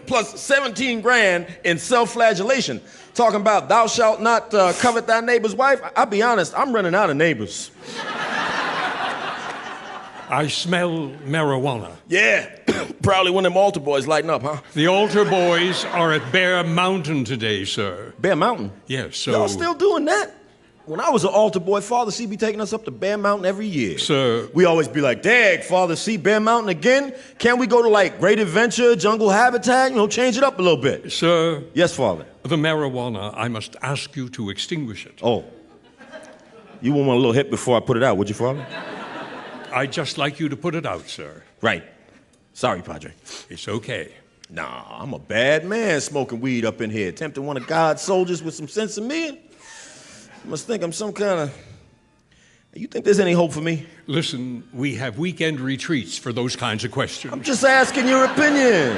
plus 17 grand in self-flagellation. Talking about thou shalt not covet thy neighbor's wife. I'll be honest, I'm running out of neighbors. I smell marijuana. Yeah, probably when them altar boys lighten up, huh? The altar boys are at Bear Mountain today, sir. Bear Mountain? Yes, so... Y'all still doing that? When I was an altar boy, Father C be taking us up to Bear Mountain every year. Sir. We always be like, Dag, Father C, Bear Mountain again? Can't we go to like Great Adventure, Jungle Habitat, change it up a little bit? Sir. Yes, Father. The marijuana, I must ask you to extinguish it. Oh. You wouldn't want a little hit before I put it out, would you, Father? I'd just like you to put it out, sir. Right. Sorry, Padre. It's okay. Nah, I'm a bad man smoking weed up in here, tempting one of God's soldiers with some sense of me. You must think I'm some kind of... You think there's any hope for me? Listen, we have weekend retreats for those kinds of questions. I'm just asking your opinion.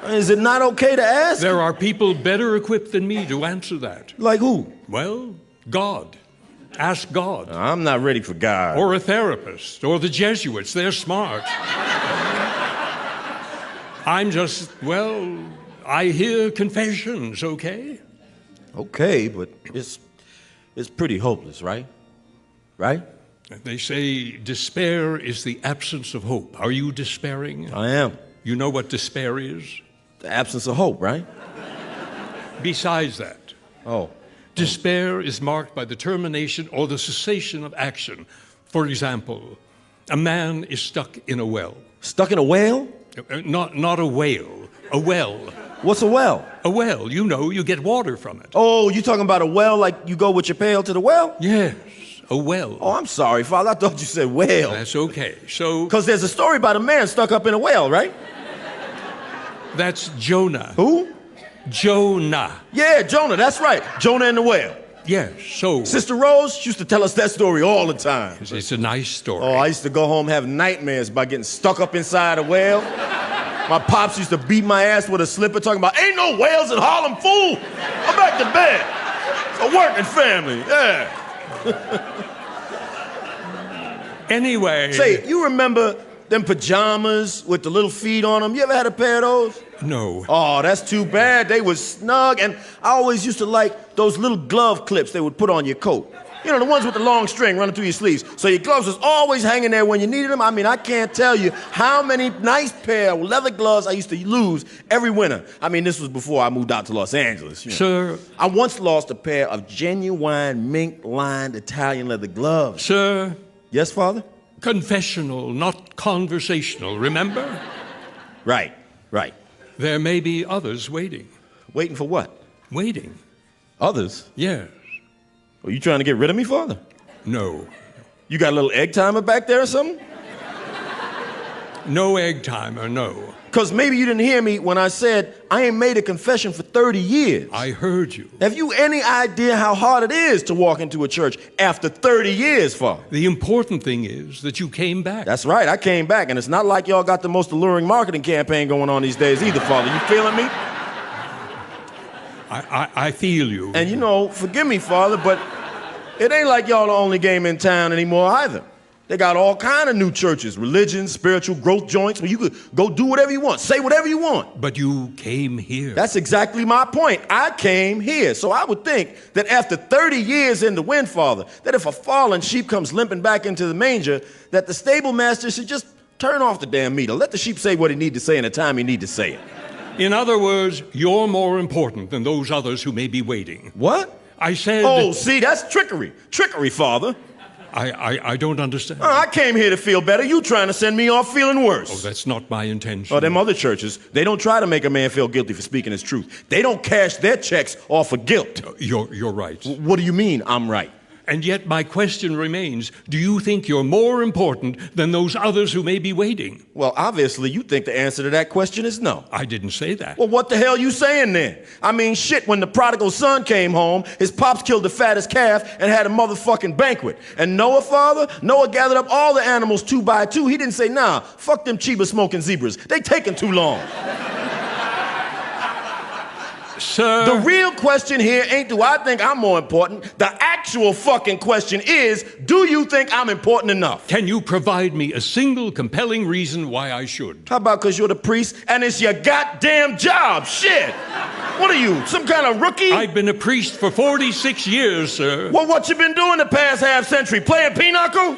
Is it not okay to ask? There are people better equipped than me to answer that. Like who? Well, God. Ask God. I'm not ready for God. Or a therapist, or the Jesuits. They're smart. I'm just, well, I hear confessions, okay? Okay, but it's it's pretty hopeless, right? Right? They say despair is the absence of hope. Are you despairing? I am. You know what despair is? The absence of hope, right? Besides that, Oh. despair is marked by the termination or the cessation of action. For example, a man is stuck in a well. Stuck in a whale? Not a whale, a well. What's a well? A well, you know, you get water from it. Oh, you talking about a well like you go with your pail to the well? Yes, a well. Oh, I'm sorry, Father. I thought you said whale. That's okay. So, Because there's a story about a man stuck up in a well, right? that's Jonah. Who? Jonah. Yeah, Jonah, that's right. Jonah and the whale. Yes, so Sister Rose she used to tell us that story all the time. it's a nice story. Oh, I used to go home having nightmares about getting stuck up inside a whale. My pops used to beat my ass with a slipper talking about, ain't no whales in Harlem, fool. I'm back to bed. It's a working family, yeah. Anyway. Say, you remember them pajamas with the little feet on them? You ever had a pair of those? No. Oh, that's too bad. They was snug, and I always used to like those little glove clips they would put on your coat. You know, the ones with the long string running through your sleeves. So your gloves was always hanging there when you needed them. I mean, I can't tell you how many nice pair of leather gloves I used to lose every winter. I mean, this was before I moved out to Los Angeles. You know. Sir. I once lost a pair of genuine mink-lined Italian leather gloves. Sir. Yes, Father? Confessional, not conversational, remember? Right, right. There may be others waiting. Waiting for what? Waiting. Others? Yes. Are you trying to get rid of me, Father? No. You got a little egg timer back there or something? No egg timer, no. Because maybe you didn't hear me when I said I ain't made a confession for 30 years. I heard you. Have you any idea how hard it is to walk into a church after 30 years, Father? The important thing is that you came back. That's right, I came back, and it's not like y'all got the most alluring marketing campaign going on these days either, Father. You feeling me? I feel you. And you know, forgive me, Father, but it ain't like y'all the only game in town anymore either. They got all kind of new churches, religions, spiritual growth joints, where you could go do whatever you want, say whatever you want. But you came here. That's exactly my point. I came here. So I would think that after 30 years in the wind, Father, that if a fallen sheep comes limping back into the manger, that the stable master should just turn off the damn meter. Let the sheep say what he need to say in the time he need to say it. In other words, you're more important than those others who may be waiting. What? I said... Oh, see, that's trickery. Trickery, Father. I don't understand. I came here to feel better. You trying to send me off feeling worse. Oh, that's not my intention. Oh, them other churches, they don't try to make a man feel guilty for speaking his truth. They don't cash their checks off of guilt. You're right. What do you mean I'm right? And yet my question remains, do you think you're more important than those others who may be waiting? Well, obviously, you think the answer to that question is no. I didn't say that. Well, what the hell you saying then? I mean, shit, when the prodigal son came home, his pops killed the fattest calf and had a motherfucking banquet. And Noah, Father, Noah gathered up all the animals 2 by 2. He didn't say, nah, fuck them Chiba smoking zebras. They taking too long. Sir. The real question here ain't do I think I'm more important. The actual fucking question is, do you think I'm important enough? Can you provide me a single compelling reason why I should? How about because you're the priest and it's your goddamn job? Shit. What are you, some kind of rookie? I've been a priest for 46 years, sir. Well, what you been doing the past half century? Playing pinochle?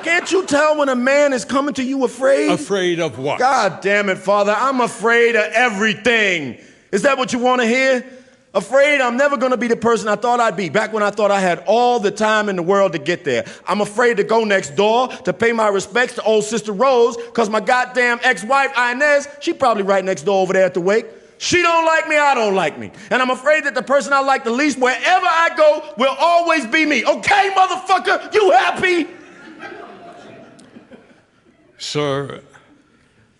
Can't you tell when a man is coming to you afraid? Afraid of what? God damn it, Father, I'm afraid of everything. Is that what you want to hear? Afraid I'm never going to be the person I thought I'd be, back when I thought I had all the time in the world to get there. I'm afraid to go next door to pay my respects to old Sister Rose, because my goddamn ex-wife, Inez, she probably right next door over there at the wake. She don't like me, I don't like me. And I'm afraid that the person I like the least wherever I go will always be me. Okay, motherfucker, you happy? Sir,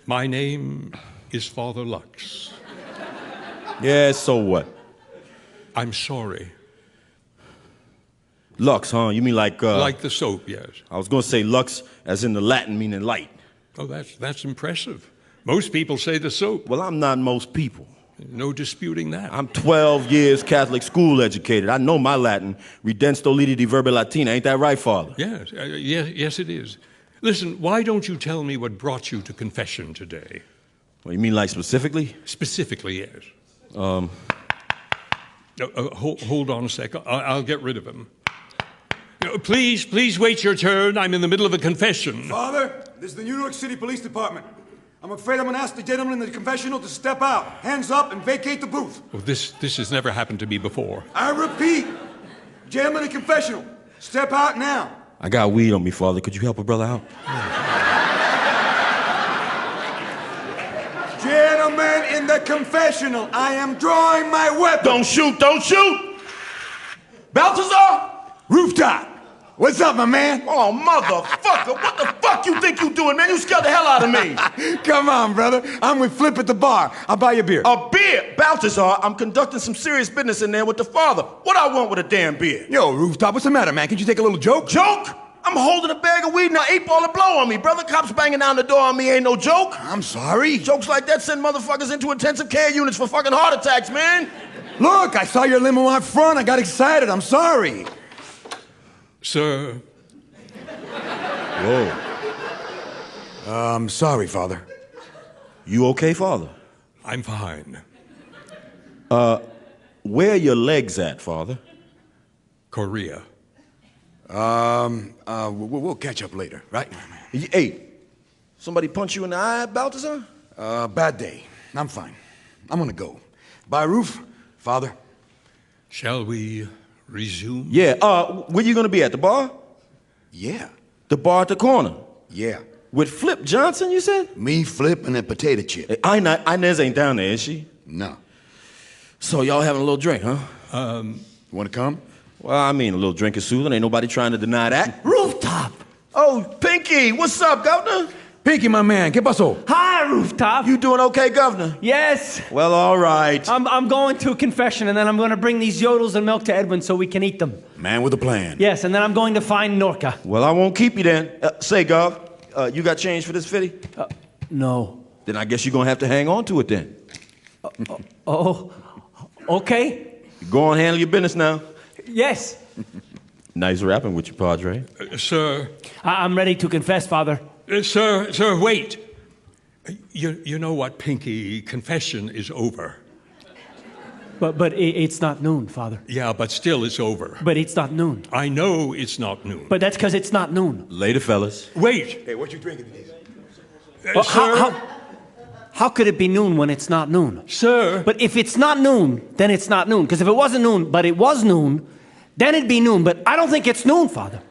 my name is Father Lux. Yeah, so what? I'm sorry. Lux, huh? You mean like... Like the soap, yes. I was going to say lux as in the Latin meaning light. Oh, that's impressive. Most people say the soap. Well, I'm not most people. No disputing that. I'm 12 years Catholic school educated. I know my Latin. Redensto liti di verba latina. Ain't that right, Father? Yes, yes, it is. Listen, why don't you tell me what brought you to confession today? Well, you mean like specifically? Specifically, yes. Hold on a sec. I'll get rid of him. Please wait your turn. I'm in the middle of a confession. Father, this is the New York City Police Department. I'm afraid I'm going to ask the gentleman in the confessional to step out. Hands up and vacate the booth. Oh, this has never happened to me before. I repeat, gentleman in the confessional, step out now. I got weed on me, Father. Could you help a brother out? Gentlemen in the confessional, I am drawing my weapon. Don't shoot, don't shoot! Balthazar? Rooftop, what's up, my man? Oh, motherfucker, what the fuck you think you doing, man? You scared the hell out of me. Come on, brother. I'm with Flip at the bar. I'll buy you a beer. A beer? Balthazar, I'm conducting some serious business in there with the father. What I want with a damn beer? Yo, Rooftop, what's the matter, man? Can you take a little joke? Joke? I'm holding a bag of weed now, 8-ball to blow on me, brother. Cops banging down the door on me ain't no joke. I'm sorry. Jokes like that send motherfuckers into intensive care units for fucking heart attacks, man. Look, I saw your limo out front. I got excited. I'm sorry. Sir. Whoa. I'm sorry, Father. You okay, Father? I'm fine. Where are your legs at, Father? Korea. We'll catch up later, right? Hey, somebody punch you in the eye, Balthazar? Bad day. I'm fine. I'm gonna go. Bye, Roof. Father. Shall we resume? Yeah, where you gonna be at, the bar? Yeah. The bar at the corner? Yeah. With Flip Johnson, you said? Me, Flip, and a potato chip. Hey, Inez ain't down there, is she? No. So y'all having a little drink, huh? You wanna come? Well, I mean, a little drink is soothing. Ain't nobody trying to deny that. Rooftop! Oh, Pinky, what's up, Governor? Pinky, my man, ¿qué pasó? Hi, Rooftop. You doing okay, Governor? Yes. Well, all right. I'm going to a confession, and then I'm going to bring these yodels and milk to Edwin so we can eat them. Man with a plan. Yes, and then I'm going to find Norca. Well, I won't keep you then. Say, Gov, you got change for this fitty? No. Then I guess you're going to have to hang on to it then. Oh, okay. Go on, handle your business now. Yes. Nice rapping with you, Padre. Sir. I'm ready to confess, Father. Sir, wait. You know what, Pinky? Confession is over. But it's not noon, Father. Yeah, but still it's over. But it's not noon. I know it's not noon. But that's because it's not noon. Later, fellas. Wait. Hey, what you drinking today? Sir? How could it be noon when it's not noon? Sir. But if it's not noon, then it's not noon. Because if it wasn't noon, but it was noon, then it'd be noon. But I don't think it's noon, Father.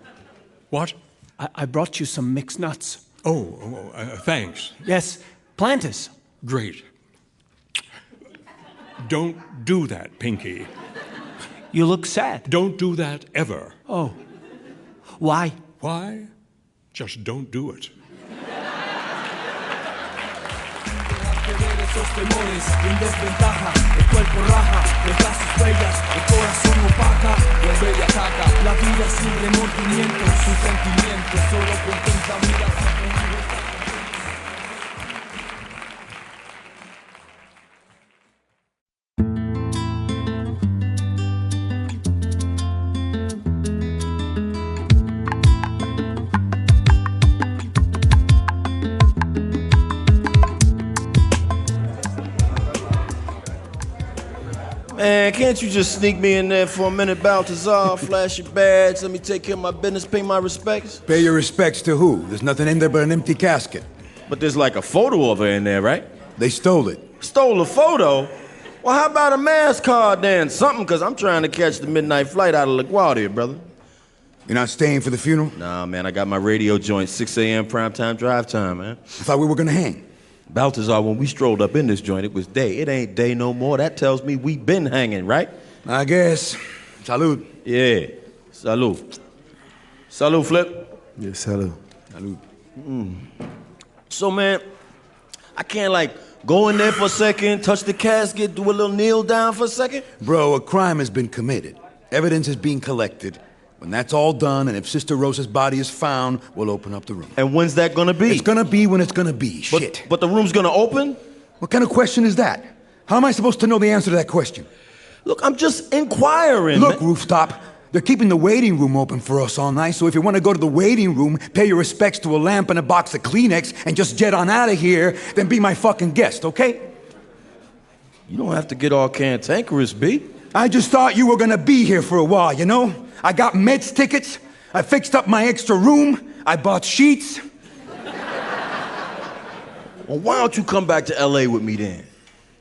What? I brought you some mixed nuts. Thanks. Yes, Plantus. Great. Don't do that, Pinky. You look sad. Don't do that ever. Oh. Why? Why? Just don't do it. Esos temores en desventaja, el cuerpo raja, deja sus huellas, el corazón opaca, vuelve y ataca, la vida sin remordimiento, sus sentimientos solo contempla miras. Man, can't you just sneak me in there for a minute, Balthazar? Flash your badge, let me take care of my business, pay my respects. Pay your respects to who? There's nothing in there but an empty casket. But there's like a photo of her in there, right? They stole it. Stole a photo? Well, how about a mass card then? Something, because I'm trying to catch the midnight flight out of LaGuardia, brother. You're not staying for the funeral? Nah, man, I got my radio joint, 6 a.m. primetime drive time, man. I thought we were gonna hang. Balthazar, when we strolled up in this joint, it was day. It ain't day no more. That tells me we been hanging, right? I guess. Salud. Yeah. Salud. Salud, Flip. Yes, salud. Salud. So, man, I can't, like, go in there for a second, touch the casket, do a little kneel down for a second? Bro, a crime has been committed. Evidence is being collected. When that's all done, and if Sister Rosa's body is found, we'll open up the room. And when's that gonna be? It's gonna be when it's gonna be. Shit. But the room's gonna open? What kind of question is that? How am I supposed to know the answer to that question? Look, I'm just inquiring. Look, man. Rooftop, they're keeping the waiting room open for us all night, so if you want to go to the waiting room, pay your respects to a lamp and a box of Kleenex, and just jet on out of here, then be my fucking guest, okay? You don't have to get all cantankerous, B. I just thought you were gonna be here for a while, you know? I got Mets tickets, I fixed up my extra room, I bought sheets. Well, why don't you come back to LA with me then?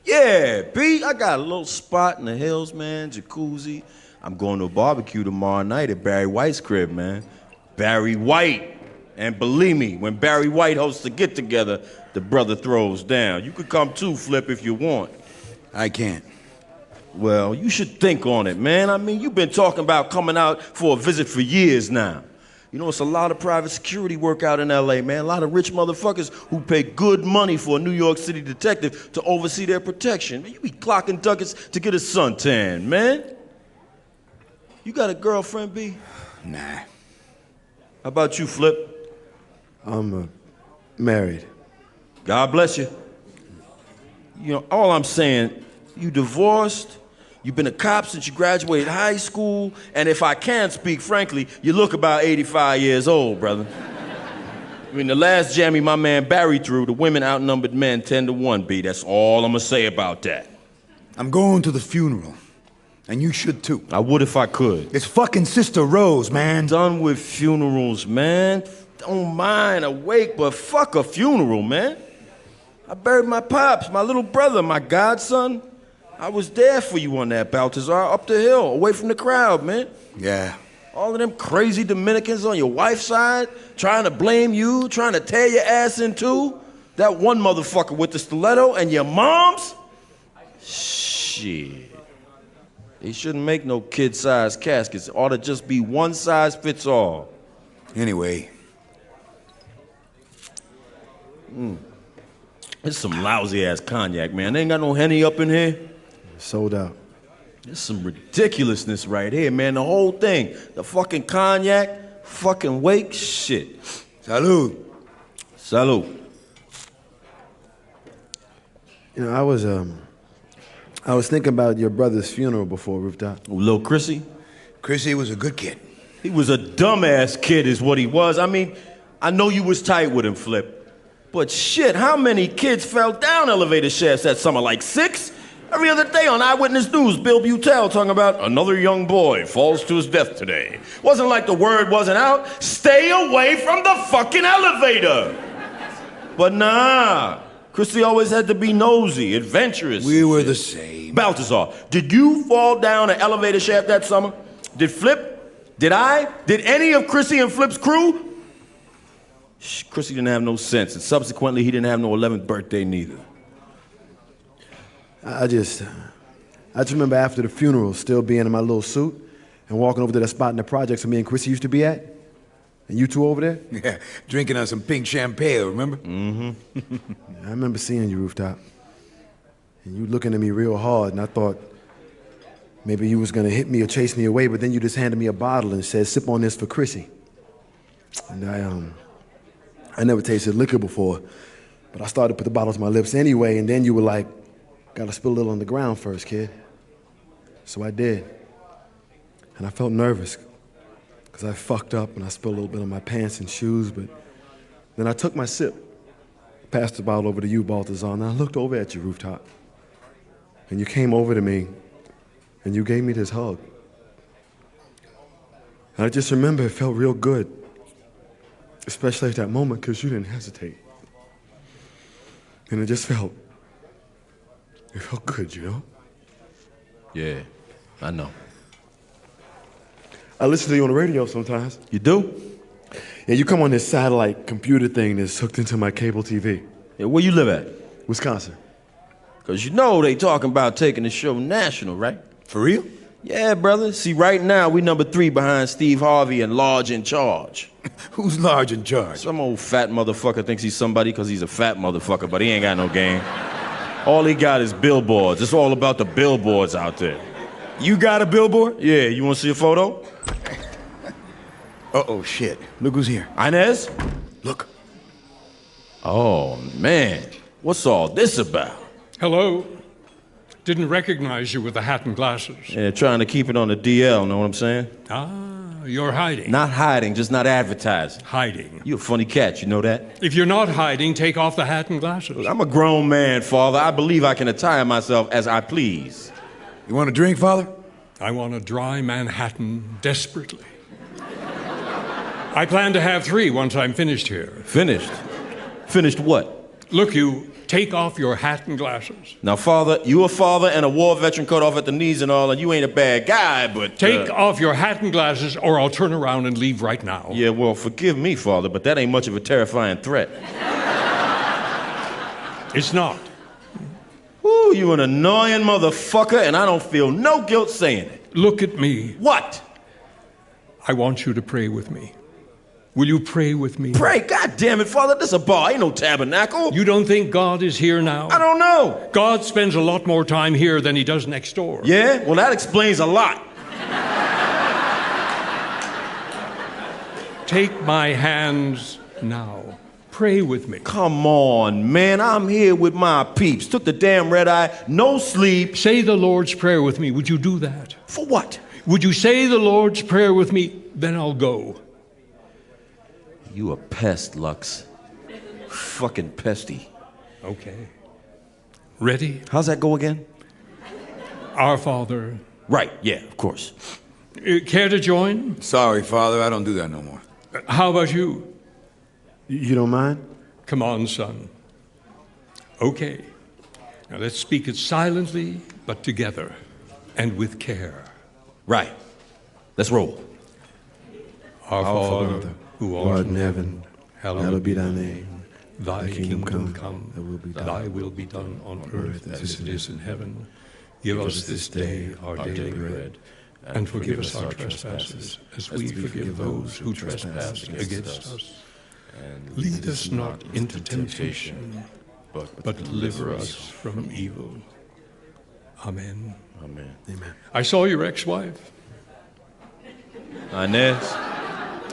Yeah, B, I got a little spot in the hills, man, jacuzzi. I'm going to a barbecue tomorrow night at Barry White's crib, man. Barry White. And believe me, when Barry White hosts a get-together, the brother throws down. You could come too, Flip, if you want. I can't. Well, you should think on it, man. I mean, you've been talking about coming out for a visit for years now. You know, it's a lot of private security work out in LA, man. A lot of rich motherfuckers who pay good money for a New York City detective to oversee their protection. Man, you be clocking ducats to get a suntan, man. You got a girlfriend, B? Nah. How about you, Flip? I'm married. God bless you. You know, all I'm saying, you divorced, you've been a cop since you graduated high school, and if I can speak frankly, you look about 85 years old, brother. I mean, the last jammy my man Barry threw, the women outnumbered men 10-1, B. That's all I'm gonna say about that. I'm going to the funeral, and you should too. I would if I could. It's fucking Sister Rose, man. Done with funerals, man. Don't mind a wake, but fuck a funeral, man. I buried my pops, my little brother, my godson. I was there for you on that, Baltazar, up the hill, away from the crowd, man. Yeah. All of them crazy Dominicans on your wife's side, trying to blame you, trying to tear your ass in two. That one motherfucker with the stiletto and your mom's? Shit. They shouldn't make no kid-sized caskets. It ought to just be one size fits all. Anyway. It's some lousy-ass cognac, man. They ain't got no Henny up in here. Sold out. There's some ridiculousness right here, man. The whole thing. The fucking cognac, fucking wake, shit. Salud. Salud. You know, I was thinking about your brother's funeral before, Rooftop. Little Chrissy? Chrissy was a good kid. He was a dumbass kid is what he was. I mean, I know you was tight with him, Flip. But shit, how many kids fell down elevator shafts that summer? Like 6? Every other day on Eyewitness News, Bill Butel talking about another young boy falls to his death today. Wasn't like the word wasn't out. Stay away from the fucking elevator. But nah, Chrissy always had to be nosy, adventurous. We were the same. Baltazar, did you fall down an elevator shaft that summer? Did Flip? Did I? Did any of Chrissy and Flip's crew? Chrissy didn't have no sense, and subsequently he didn't have no 11th birthday neither. I just remember after the funeral still being in my little suit and walking over to that spot in the projects where me and Chrissy used to be at. And you two over there? Yeah, drinking on some pink champagne, remember? Mm-hmm. I remember seeing you, Rooftop. And you looking at me real hard, and I thought maybe you was gonna hit me or chase me away, but then you just handed me a bottle and said, sip on this for Chrissy. And I never tasted liquor before, but I started to put the bottle to my lips anyway, and then you were like, gotta spill a little on the ground first, kid. So I did. And I felt nervous, because I fucked up and I spilled a little bit on my pants and shoes, but then I took my sip, passed the bottle over to you, Baltazar, and I looked over at you, Rooftop. And you came over to me, and you gave me this hug. And I just remember it felt real good. Especially at that moment, because you didn't hesitate. And it felt good, you know? Yeah, I know. I listen to you on the radio sometimes. You do? Yeah, you come on this satellite computer thing that's hooked into my cable TV. Yeah, where you live at? Wisconsin. Because you know they talking about taking the show national, right? For real? Yeah, brother. See, right now, we number 3 behind Steve Harvey and Large in Charge. Who's large in charge? Some old fat motherfucker thinks he's somebody because he's a fat motherfucker, but he ain't got no game. All he got is billboards. It's all about the billboards out there. You got a billboard? Yeah, you want to see a photo? Uh-oh, shit. Look who's here. Inez? Look. Oh, man. What's all this about? Hello. Didn't recognize you with the hat and glasses. Yeah, trying to keep it on the DL, know what I'm saying? Ah, you're hiding. Not hiding, just not advertising. Hiding. You a funny cat, you know that? If you're not hiding, take off the hat and glasses. I'm a grown man, Father. I believe I can attire myself as I please. You want a drink, Father? I want a dry Manhattan desperately. I plan to have 3 once I'm finished here. Finished? Finished what? Look, you take off your hat and glasses. Now, Father, you a father and a war veteran cut off at the knees and all, and you ain't a bad guy, but... Take off your hat and glasses, or I'll turn around and leave right now. Yeah, well, forgive me, Father, but that ain't much of a terrifying threat. It's not. Ooh, you an annoying motherfucker, and I don't feel no guilt saying it. Look at me. What? I want you to pray with me. Will you pray with me? Pray? God damn it, Father, this is a bar, ain't no tabernacle. You don't think God is here now? I don't know. God spends a lot more time here than he does next door. Yeah? Well, that explains a lot. Take my hands now. Pray with me. Come on, man, I'm here with my peeps. Took the damn red eye, no sleep. Say the Lord's Prayer with me. Would you do that? For what? Would you say the Lord's Prayer with me? Then I'll go. You a pest, Lux. Fucking pesty. Okay. Ready? How's that go again? Our Father. Right, yeah, of course. Care to join? Sorry, Father, I don't do that no more. How about you? You don't mind? Come on, son. Okay. Now let's speak it silently, but together, and with care. Right. Let's roll. Our Father, who art in heaven, hallowed be thy name. Thy kingdom come, thy will be done on earth as it is in heaven. Give us this day our daily bread, and forgive us our trespasses, as we forgive those who trespass against us. And lead us not into temptation, but deliver us from evil. Amen. Amen. Amen. I saw your ex-wife. Inez?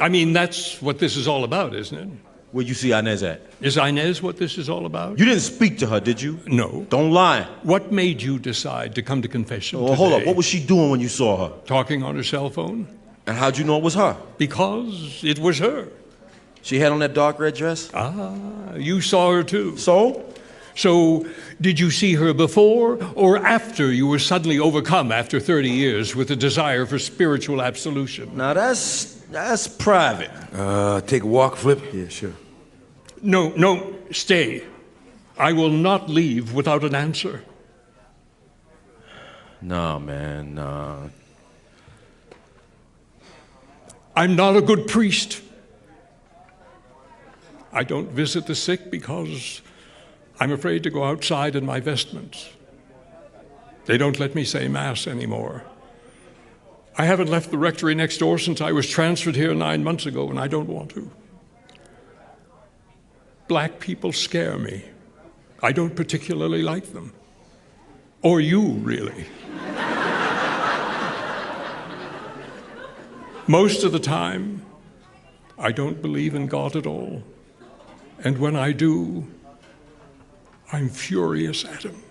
I mean, that's what this is all about, isn't it? Where'd you see Inez at? Is Inez what this is all about? You didn't speak to her, did you? No. Don't lie. What made you decide to come to confession today? Hold up. What was she doing when you saw her? Talking on her cell phone. And how'd you know it was her? Because it was her. She had on that dark red dress? Ah, you saw her too. So? So, did you see her before or after you were suddenly overcome after 30 years with a desire for spiritual absolution? Now that's private. Take a walk, Flip? Yeah, sure. No, stay. I will not leave without an answer. No, man, no. I'm not a good priest. I don't visit the sick because I'm afraid to go outside in my vestments. They don't let me say Mass anymore. I haven't left the rectory next door since I was transferred here 9 months ago, and I don't want to. Black people scare me. I don't particularly like them. Or you, really. Most of the time, I don't believe in God at all. And when I do, I'm furious at him.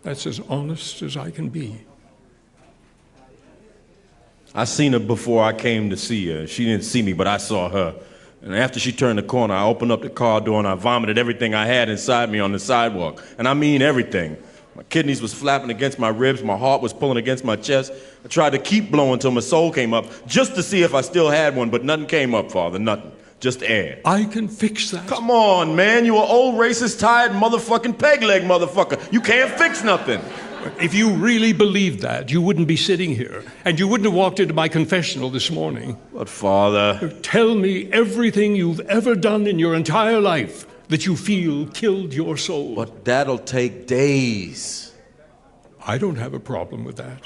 That's as honest as I can be. I seen her before I came to see her. She didn't see me, but I saw her. And after she turned the corner, I opened up the car door and I vomited everything I had inside me on the sidewalk. And I mean everything. My kidneys was flapping against my ribs. My heart was pulling against my chest. I tried to keep blowing till my soul came up, just to see if I still had one, but nothing came up, Father, nothing. Just air. I can fix that. Come on, man. You an old, racist, tired, motherfucking peg leg motherfucker. You can't fix nothing. If you really believed that, you wouldn't be sitting here, and you wouldn't have walked into my confessional this morning. But, Father... Tell me everything you've ever done in your entire life that you feel killed your soul. But that'll take days. I don't have a problem with that.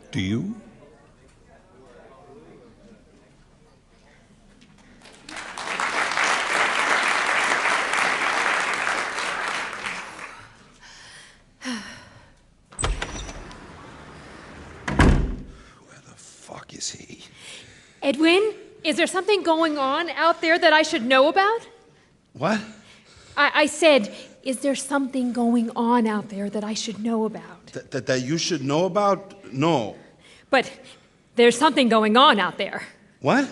Do you? Is he? Edwin, is there something going on out there that I should know about? What? I said, is there something going on out there that I should know about? That you should know about? No. But there's something going on out there. What?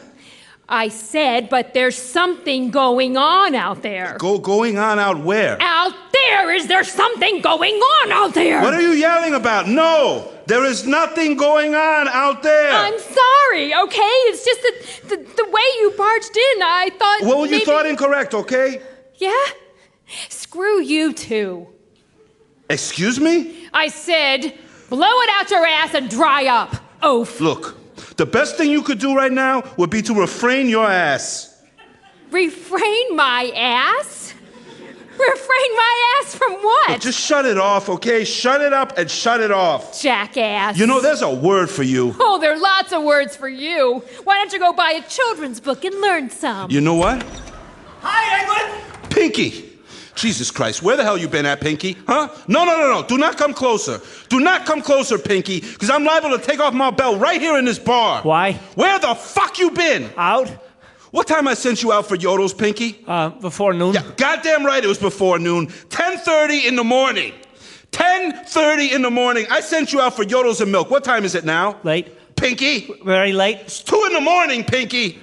I said, but there's something going on out there. Going on out where? Out there, Or is there something going on out there? What are you yelling about? No, there is nothing going on out there. I'm sorry, okay? It's just that the way you barged in, I thought. Well, you thought incorrect, okay? Yeah? Screw you two. Excuse me? I said, blow it out your ass and dry up. Oaf. Look, the best thing you could do right now would be to refrain your ass. Refrain my ass? Refrain my ass from what? Look, just shut it off, okay? Shut it up and shut it off. Jackass. You know, there's a word for you. Oh, there are lots of words for you. Why don't you go buy a children's book and learn some? You know what? Hi, Edwin! Pinky! Jesus Christ, where the hell you been at, Pinky? Huh? No. Do not come closer. Do not come closer, Pinky, because I'm liable to take off my belt right here in this bar. Why? Where the fuck you been? Out? What time I sent you out for yodels, Pinky? Before noon. Yeah, goddamn right it was before noon. 10:30 in the morning. 10:30 in the morning. I sent you out for yodels and milk. What time is it now? Late. Pinky? Very late. It's 2 in the morning, Pinky.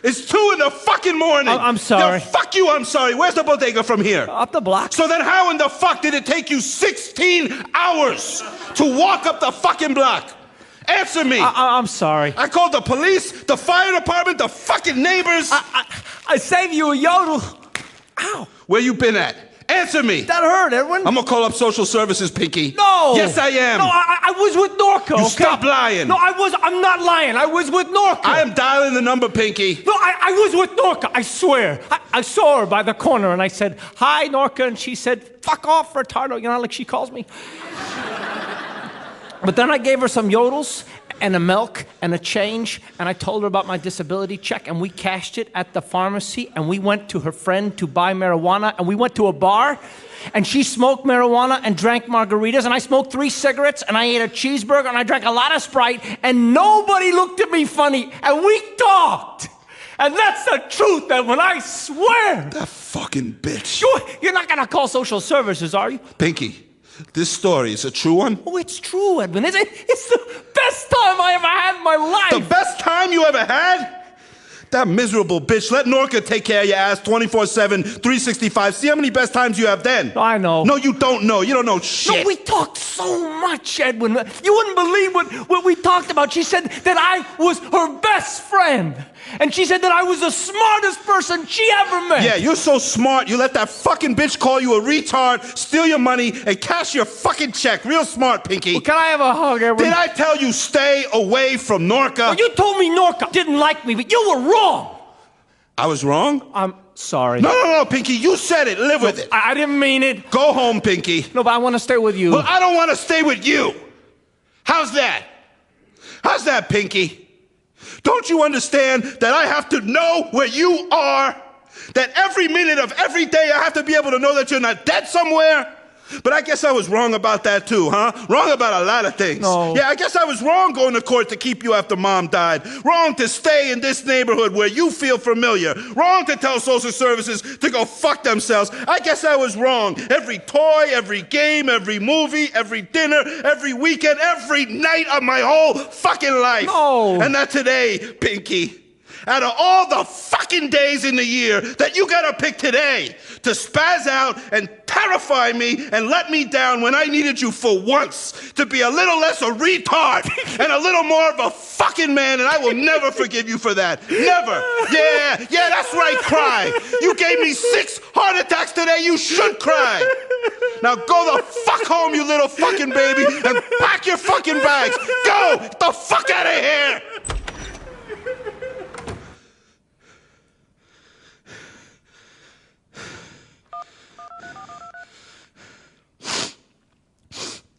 It's 2 in the fucking morning. I'm sorry. No, fuck you, I'm sorry. Where's the bodega from here? Up the block. So then how in the fuck did it take you 16 hours to walk up the fucking block? Answer me. I'm sorry. I called the police, the fire department, the fucking neighbors. I saved you a yodel. Ow. Where you been at? Answer me. That hurt, Edwin. I'm gonna call up social services, Pinky. No. Yes, I am. No, I was with Norca, You okay? stop lying. No, I'm not lying. I was with Norca. I am dialing the number, Pinky. No, I was with Norca, I swear. I saw her by the corner and I said, hi, Norca, and she said, fuck off, retardo, you know, like she calls me. But then I gave her some yodels and a milk and a change, and I told her about my disability check, and we cashed it at the pharmacy, and we went to her friend to buy marijuana, and we went to a bar, and she smoked marijuana and drank margaritas, and I smoked 3 cigarettes, and I ate a cheeseburger, and I drank a lot of Sprite, and nobody looked at me funny, and we talked. And that's the truth, Edwin, I swear. That fucking bitch. You're not gonna call social services, are you? Pinky, this story is a true one? Oh, it's true, Edwin. It's the best time I ever had in my life. The best time you ever had? That miserable bitch. Let Norca take care of your ass 24/7, 365. See how many best times you have then. I know. No, you don't know. You don't know shit. No, we talked so much, Edwin. You wouldn't believe what we talked about. She said that I was her best friend. And she said that I was the smartest person she ever met. Yeah, you're so smart, you let that fucking bitch call you a retard, steal your money, and cash your fucking check. Real smart, Pinky. Well, can I have a hug, Edwin? Did I tell you stay away from Norca? Well, you told me Norca didn't like me, but you were wrong. I was wrong? I'm sorry. No, Pinky, you said it. Live with it. I didn't mean it. Go home, Pinky. No, but I want to stay with you. Well, I don't want to stay with you. How's that? How's that, Pinky? Don't you understand that I have to know where you are? That every minute of every day I have to be able to know that you're not dead somewhere? But I guess I was wrong about that too, huh? Wrong about a lot of things. No. Yeah, I guess I was wrong going to court to keep you after Mom died. Wrong to stay in this neighborhood where you feel familiar. Wrong to tell social services to go fuck themselves. I guess I was wrong. Every toy, every game, every movie, every dinner, every weekend, every night of my whole fucking life. No. And that today, Pinky, out of all the fucking days in the year that you gotta pick today to spaz out and terrify me and let me down when I needed you for once to be a little less a retard and a little more of a fucking man, and I will never forgive you for that. Never. Yeah, that's right, cry. You gave me 6 heart attacks today, you should cry. Now go the fuck home, you little fucking baby, and pack your fucking bags. Go! Get the fuck out of here!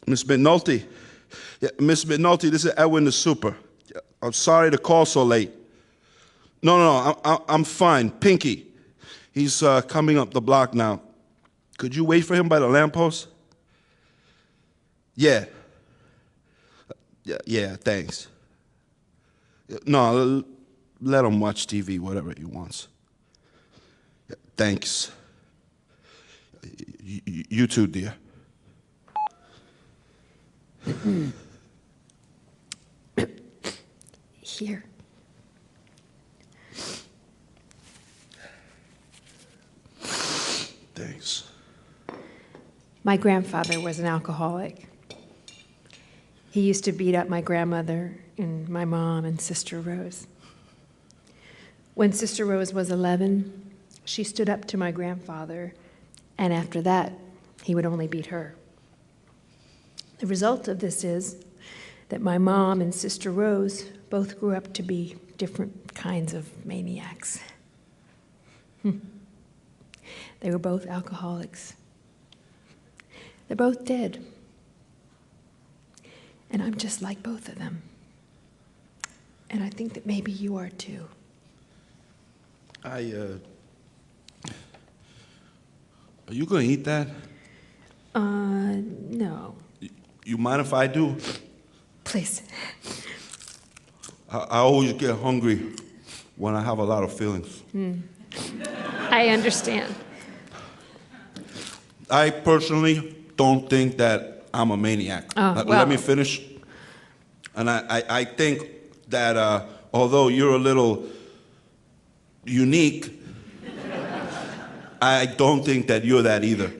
Miss McNulty. Yeah, Miss McNulty, this is Edwin the Super. I'm sorry to call so late. No, I'm fine. Pinky, he's coming up the block now. Could you wait for him by the lamppost? Yeah, thanks. No, let him watch TV, whatever he wants. Thanks. You too, dear. Here. Thanks. My grandfather was an alcoholic. He used to beat up my grandmother and my mom and Sister Rose. When Sister Rose was 11, she stood up to my grandfather, and after that, he would only beat her. The result of this is that my mom and Sister Rose both grew up to be different kinds of maniacs. They were both alcoholics. They're both dead. And I'm just like both of them. And I think that maybe you are too. Are you gonna eat that? No. You mind if I do? Please. I always get hungry when I have a lot of feelings. I understand. I personally don't think that I'm a maniac. Oh, Let me finish. And I think that although you're a little unique, I don't think that you're that either.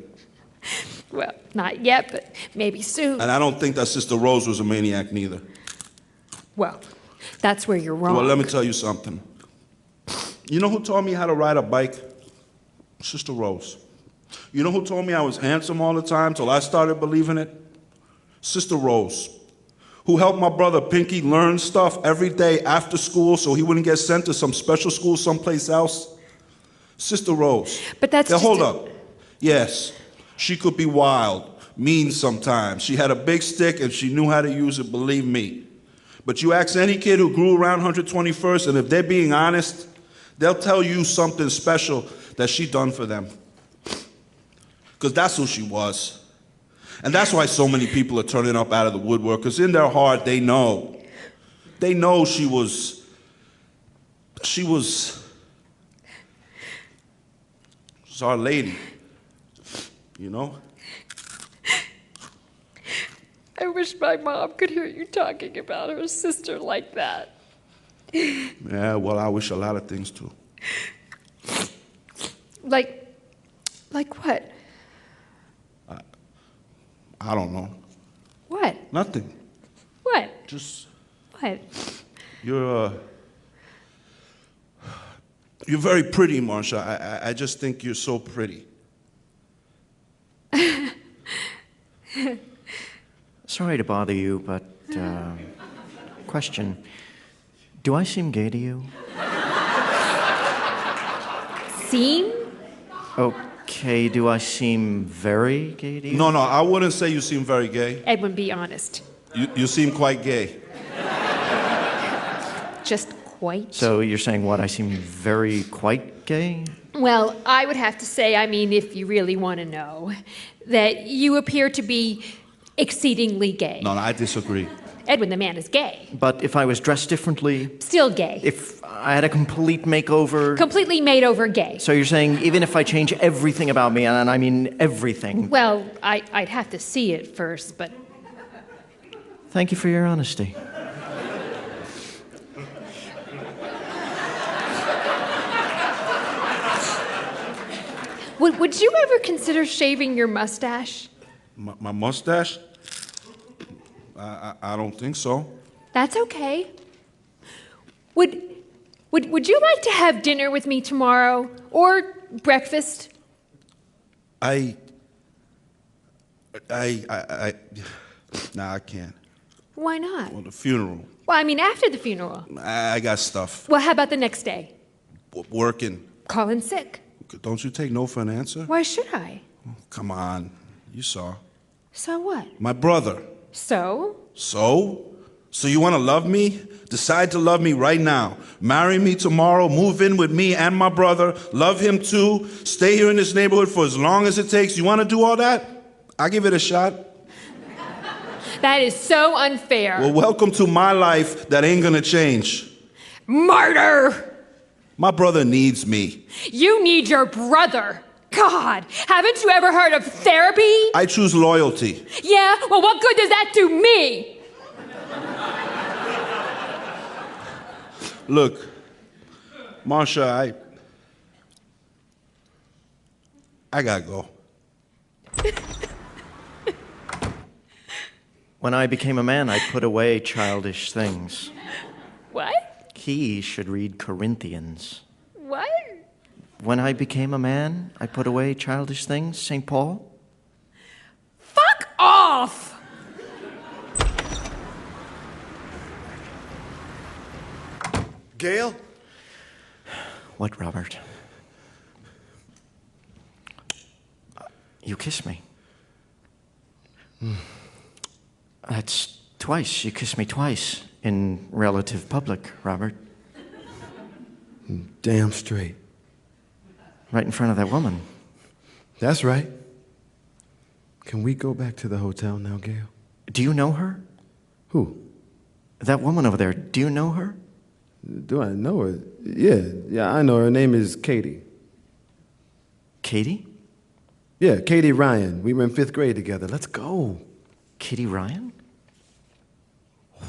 Well, not yet, but maybe soon. And I don't think that Sister Rose was a maniac neither. Well, that's where you're wrong. Well, let me tell you something. You know who taught me how to ride a bike? Sister Rose. You know who told me I was handsome all the time till I started believing it? Sister Rose. Who helped my brother Pinky learn stuff every day after school so he wouldn't get sent to some special school someplace else? Sister Rose. But that's now, just hold up. Yes, she could be wild, mean sometimes. She had a big stick and she knew how to use it, believe me. But you ask any kid who grew around 121st, and if they're being honest, they'll tell you something special that she done for them. Because that's who she was. And that's why so many people are turning up out of the woodwork, because in their heart, they know. They know she was Our Lady, you know? I wish my mom could hear you talking about her sister like that. Yeah, well, I wish a lot of things too. Like what? I don't know. What? Nothing. What? Just, What? you're very pretty, Marcia. I just think you're so pretty. Sorry to bother you, but, question. Do I seem gay to you? Seem? Okay, do I seem very gay to you? No, I wouldn't say you seem very gay. Edwin, be honest. You seem quite gay. Just quite? So you're saying what, I seem very quite gay? Well, I would have to say, I mean, if you really want to know, that you appear to be exceedingly gay. No, I disagree. Edwin, the man, is gay. But if I was dressed differently? Still gay. If I had a complete makeover? Completely made over gay. So you're saying even if I change everything about me, and I mean everything? Well, I'd have to see it first, but... Thank you for your honesty. Would you ever consider shaving your mustache? My mustache? I don't think so. That's okay. Would you like to have dinner with me tomorrow? Or breakfast? Nah, I can't. Why not? Well, the funeral. Well, I mean, after the funeral. I got stuff. Well, how about the next day? Working. Call in sick. Don't you take no for an answer? Why should I? Come on. You saw. So what? My brother. So? So? So you want to love me? Decide to love me right now. Marry me tomorrow, move in with me and my brother, love him too, stay here in this neighborhood for as long as it takes. You want to do all that? I'll give it a shot. That is so unfair. Well, welcome to my life that ain't gonna change. Murder! My brother needs me. You need your brother. God, haven't you ever heard of therapy? I choose loyalty. Yeah, well, what good does that do me? Look, Marsha, I gotta go. When I became a man, I put away childish things. What? He should read Corinthians. What? When I became a man, I put away childish things, St. Paul. Fuck off! Gail? What, Robert? You kissed me. That's twice. You kissed me twice in relative public, Robert. Damn straight. Right in front of that woman. That's right. Can we go back to the hotel now, Gail? Do you know her? Who? That woman over there. Do you know her? Do I know her? Yeah, I know her. Her name is Katie. Katie? Yeah, Katie Ryan. We were in 5th grade together. Let's go. Katie Ryan?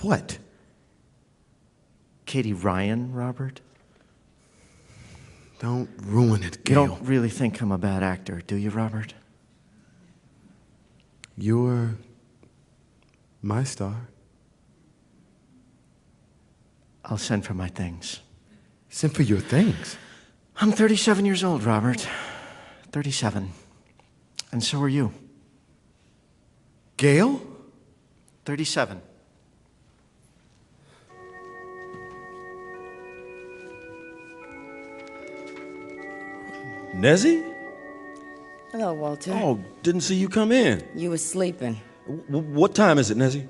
What? Katie Ryan, Robert? Don't ruin it, You Gail. don't really think I'm a bad actor, do you, Robert? You're my star. I'll send for my things. Send for your things. I'm 37 years old, Robert. 37. And so are you. Gail? 37. Nezzy? Hello, Walter. Oh, didn't see you come in. You were sleeping. What time is it, Nezzy?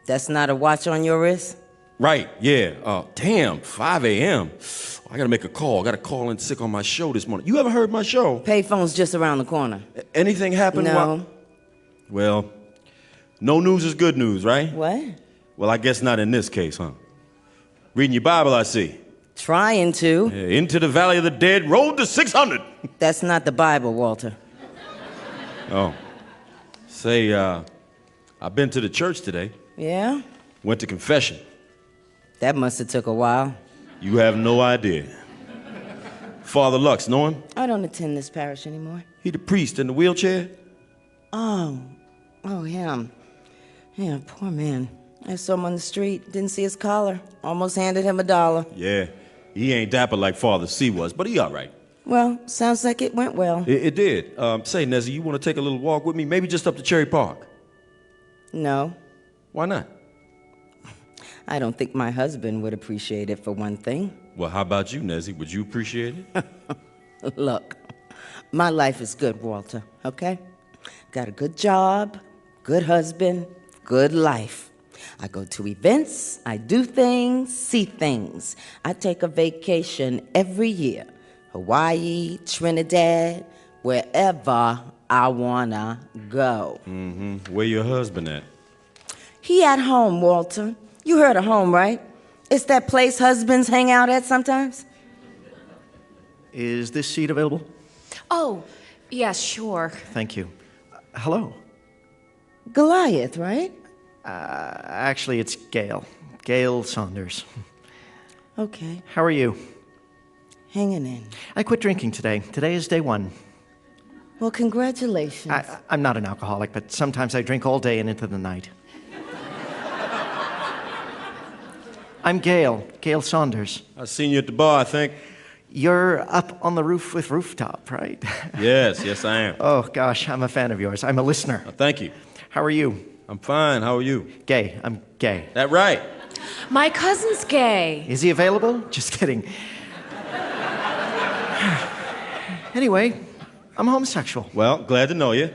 That's not a watch on your wrist? Right, yeah. Damn, 5 a.m. I gotta make a call. I gotta call in sick on my show this morning. You ever heard my show? Payphone's just around the corner. Anything happen? No. Well, no news is good news, right? What? Well, I guess not in this case, huh? Reading your Bible, I see. Trying to. Yeah, into the Valley of the Dead, road to 600. That's not the Bible, Walter. Oh. Say, I've been to the church today. Yeah? Went to confession. That must have took a while. You have no idea. Father Lux, know him? I don't attend this parish anymore. He the priest in the wheelchair? Oh, him. Yeah, poor man. I saw him on the street, didn't see his collar. Almost handed him $1. Yeah, he ain't dapper like Father C was, but he all right. Well, sounds like it went well. It did. Say, Nezzy, you want to take a little walk with me? Maybe just up to Cherry Park? No. Why not? I don't think my husband would appreciate it, for one thing. Well, how about you, Nezzy? Would you appreciate it? Look, my life is good, Walter, okay? Got a good job, good husband, good life. I go to events, I do things, see things. I take a vacation every year. Hawaii, Trinidad, wherever I wanna go. Mm-hmm. Where your husband at? He at home, Walter. You heard of home, right? It's that place husbands hang out at sometimes. Is this seat available? Oh, yes, sure. Thank you. Hello. Goliath, right? Actually, it's Gail. Gail Saunders. Okay. How are you? Hanging in. I quit drinking today. Today is day 1. Well, congratulations. I'm not an alcoholic, but sometimes I drink all day and into the night. I'm Gail Saunders. I seen you at the bar, I think. You're up on the roof with Rooftop, right? Yes, I am. Oh, gosh, I'm a fan of yours. I'm a listener. Thank you. How are you? I'm fine. How are you? Gay. I'm gay. That right. My cousin's gay. Is he available? Just kidding. Anyway, I'm homosexual. Well, glad to know you.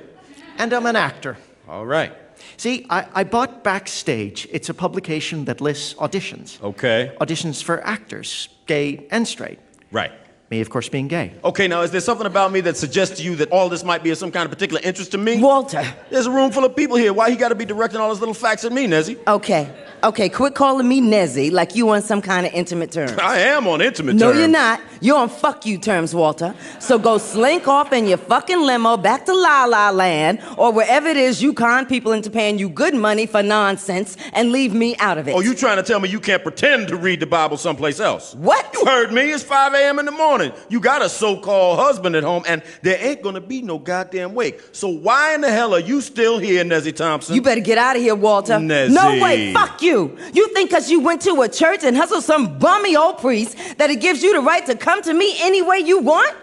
And I'm an actor. All right. See, I bought Backstage. It's a publication that lists auditions. Okay. Auditions for actors, gay and straight. Right. Me, of course, being gay. Okay, now, is there something about me that suggests to you that all this might be of some kind of particular interest to me? Walter. There's a room full of people here. Why he got to be directing all those little facts at me, Nezzy? Okay, quit calling me Nezzy like you on some kind of intimate terms. I am on intimate terms. No, you're not. You're on fuck you terms, Walter. So go slink off in your fucking limo back to La La Land or wherever it is you con people into paying you good money for nonsense and leave me out of it. Oh, you trying to tell me you can't pretend to read the Bible someplace else? What? You heard me. It's 5 a.m. in the morning. You got a so-called husband at home, and there ain't gonna be no goddamn wake. So why in the hell are you still here, Nezzy Thompson? You better get out of here, Walter. Nezzy. No way, fuck you. You think because you went to a church and hustled some bummy old priest that it gives you the right to come to me any way you want?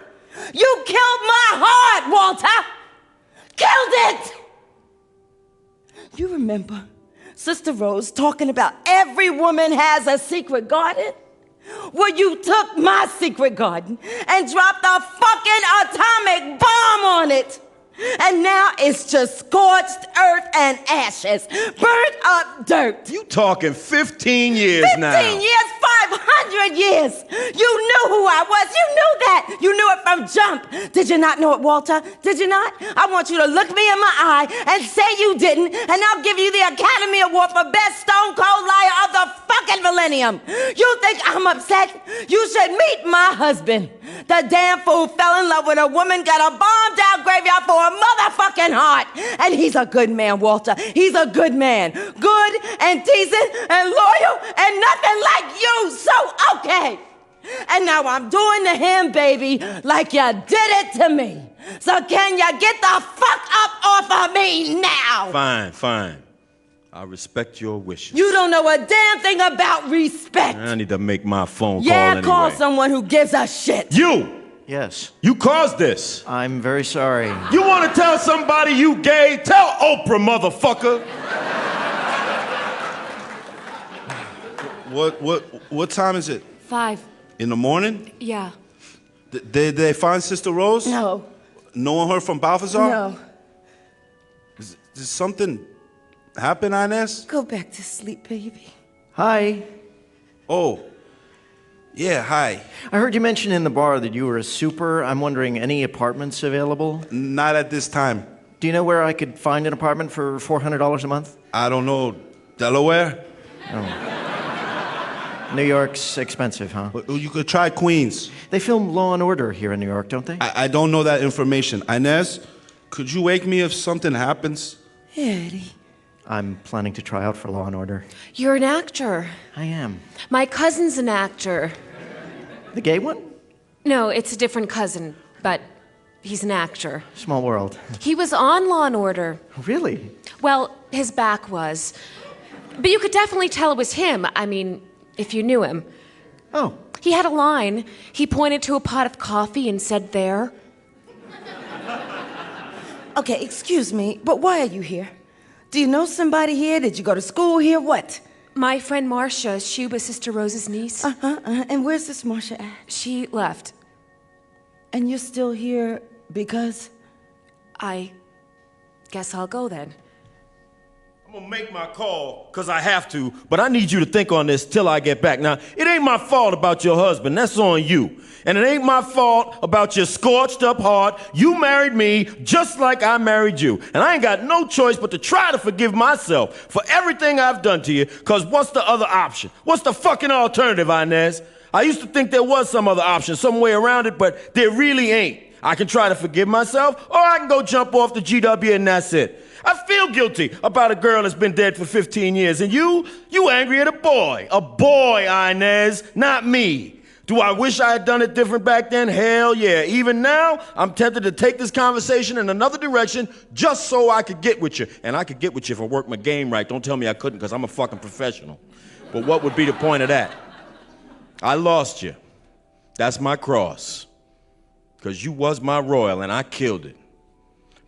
You killed my heart, Walter! Killed it! You remember Sister Rose talking about every woman has a secret garden? Well, you took my secret garden and dropped a fucking atomic bomb on it. And now it's just scorched earth and ashes, burnt up dirt. You talking 15 years 15 now. 15 years, 500 years. You knew who I was. You knew that. You knew it from jump. Did you not know it, Walter? Did you not? I want you to look me in my eye and say you didn't, and I'll give you the Academy Award for Best Stone Cold Liar of the fucking millennium. You think I'm upset? You should meet my husband. The damn fool fell in love with a woman, got a bombed out graveyard for a motherfucking heart. And he's a good man, Walter. He's a good man. Good and decent and loyal and nothing like you. So, okay. And now I'm doing to him, baby, like you did it to me. So can you get the fuck up off of me now? Fine. I respect your wishes. You don't know a damn thing about respect. I need to make my phone call Yeah, anyway. call someone who gives a shit. You! Yes. You caused this. I'm very sorry. You want to tell somebody you gay? Tell Oprah, motherfucker. What time is it? 5. In the morning? Yeah. Did they find Sister Rose? No. No one heard from Balthazar? No. Did something happen, Inez? Go back to sleep, baby. Hi. Oh. Yeah, hi. I heard you mention in the bar that you were a super. I'm wondering, any apartments available? Not at this time. Do you know where I could find an apartment for $400 a month? I don't know. Delaware? New York's expensive, huh? Well, you could try Queens. They film Law and Order here in New York, don't they? I don't know that information. Inez, could you wake me if something happens? Yeah, Eddie. I'm planning to try out for Law and Order. You're an actor. I am. My cousin's an actor. The gay one? No, it's a different cousin, but he's an actor. Small world. He was on Law and Order. Really? Well, his back was. But you could definitely tell it was him. I mean, if you knew him. Oh. He had a line. He pointed to a pot of coffee and said, "There." Okay, excuse me, but why are you here? Do you know somebody here? Did you go to school here? What? My friend Marcia, she was Sister Rose's niece. And where's this Marcia at? She left. And you're still here because? I guess I'll go then. I'm gonna make my call, because I have to, but I need you to think on this till I get back. Now, it ain't my fault about your husband. That's on you. And it ain't my fault about your scorched up heart. You married me just like I married you. And I ain't got no choice but to try to forgive myself for everything I've done to you, because what's the other option? What's the fucking alternative, Inez? I used to think there was some other option, some way around it, but there really ain't. I can try to forgive myself, or I can go jump off the GW and that's it. I feel guilty about a girl that's been dead for 15 years, and you angry at a boy, Inez, not me. Do I wish I had done it different back then? Hell yeah. Even now, I'm tempted to take this conversation in another direction just so I could get with you. And I could get with you if I worked my game right. Don't tell me I couldn't, because I'm a fucking professional. But what would be the point of that? I lost you. That's my cross. Because you was my royal, and I killed it.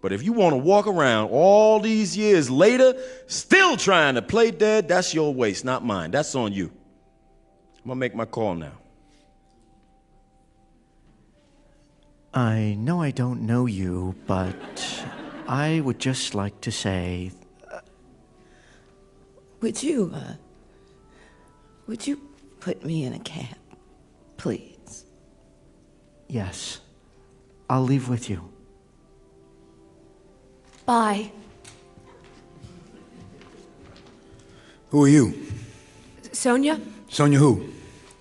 But if you want to walk around all these years later, still trying to play dead, that's your waste, not mine. That's on you. I'm going to make my call now. I know I don't know you, but I would just like to say... Would you put me in a cab, please? Yes. I'll leave with you. Bye. Who are you? Sonia, Sonia who?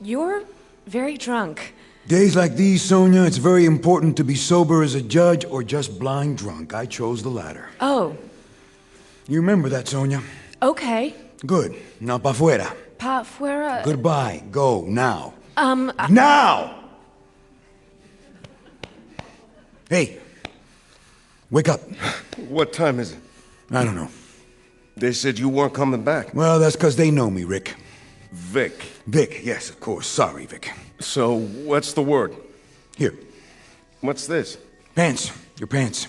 you're very drunk. Days like these, Sonia, it's very important to be sober as a judge or just blind drunk. I chose the latter. Oh, You remember that, Sonia? okay. Good. Now pa' fuera. Pa fuera. Goodbye. Go, now. Now! Hey, wake up. What time is it? I don't know. They said you weren't coming back. Well, that's because they know me, Rick. Vic. Vic, yes, of course. Sorry, Vic. So, what's the word? Here. What's this? Pants. Your pants.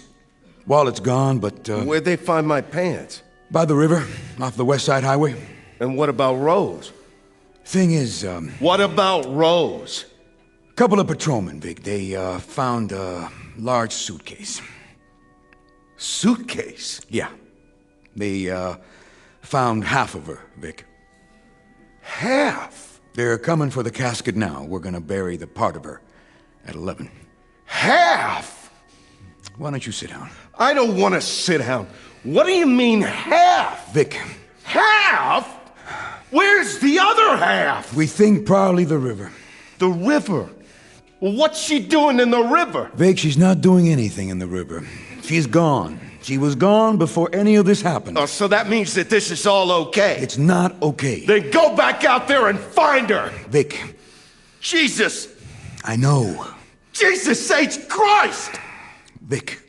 Wallet's gone, but, Where'd they find my pants? by the river, off the West Side Highway. And what about Rose? Thing is, What about Rose? couple of patrolmen, Vic. They, found a large suitcase. Suitcase? Yeah. They, found half of her, Vic. Half? They're coming for the casket now. We're gonna bury the part of her at 11. Half? Why don't you sit down? I don't want to sit down. What do you mean half? Vic, Half? Where's the other half? we think probably the river. The river. Well, what's she doing in the river? Vic, she's not doing anything in the river. She's gone. She was gone before any of this happened. Oh, so that means that this is all okay. It's not okay. Then go back out there and find her. Vic, Jesus. I know. Jesus H. Christ. Vic,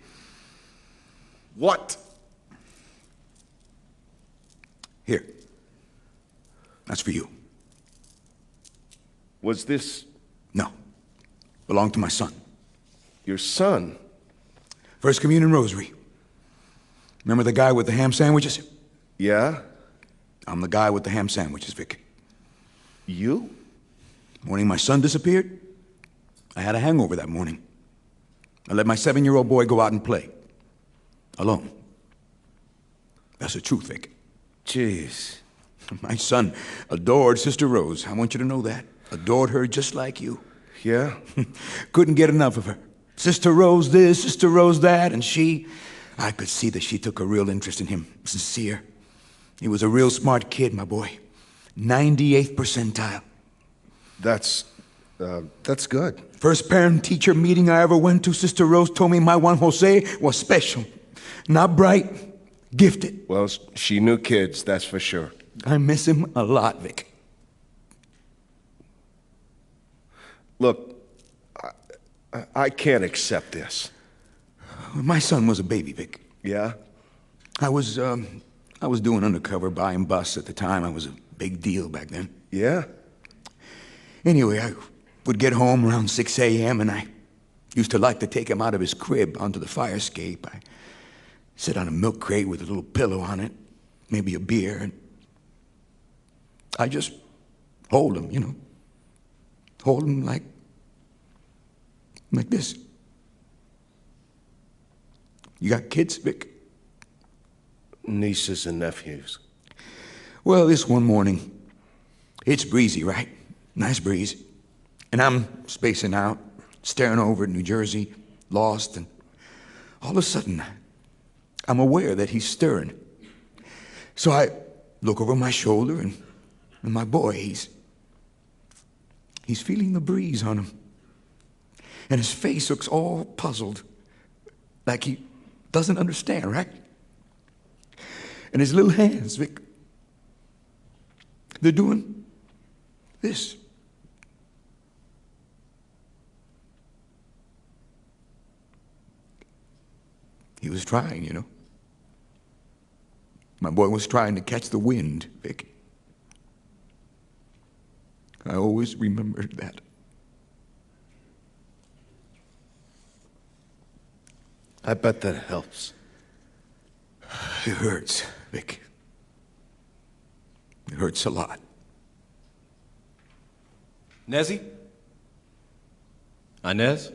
What? here. That's for you. Was this No. Belonged to my son. your son? First Communion Rosary. Remember the guy with the ham sandwiches? Yeah? I'm the guy with the ham sandwiches, Vic. You? Morning my son disappeared, I had a hangover that morning. I let my 7-year-old boy go out and play. Alone. That's the truth, Vic. Jeez. My son adored Sister Rose. I want you to know that. Adored her just like you. Yeah? Couldn't get enough of her. Sister Rose this, Sister Rose that, and I could see that she took a real interest in him. Sincere. He was a real smart kid, my boy. 98th percentile. That's good. First parent-teacher meeting I ever went to, Sister Rose told me my Juan Jose was special. Not bright, gifted. Well, she knew kids, that's for sure. I miss him a lot, Vic. Look, I can't accept this. My son was a baby, Vic. Yeah? I was doing undercover buying bus at the time. I was a big deal back then. Yeah? Anyway, I would get home around 6 a.m. and I used to like to take him out of his crib onto the fire escape. I sit on a milk crate with a little pillow on it, maybe a beer, and I just hold him, you know. Hold him like this. You got kids, Vic? Nieces and nephews. Well, this one morning, it's breezy, right? Nice breeze. And I'm spacing out, staring over at New Jersey, lost, and all of a sudden, I'm aware that he's stirring. So I look over my shoulder, and my boy, he's feeling the breeze on him. And his face looks all puzzled, like he doesn't understand, right? And his little hands, Vic, they're doing this. He was trying, you know. My boy was trying to catch the wind, Vic. I always remembered that. I bet that helps. It hurts, Vic. It hurts a lot. Nezzy? Inez?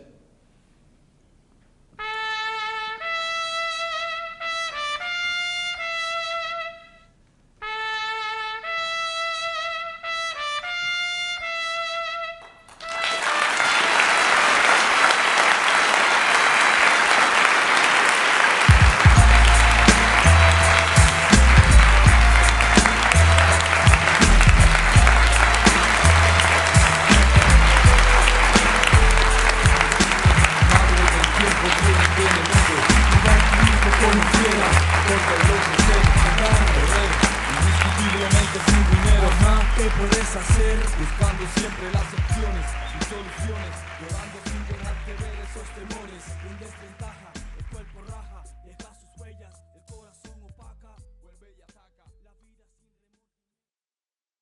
tiene miedo. Y va escrito como quiera, porque lo que sé, ganando rey, indiscutiblemente sin dinero. Ajá, ¿qué puedes hacer? Buscando siempre las opciones y soluciones, llorando sin dejar que ver esos temores, un desventaja.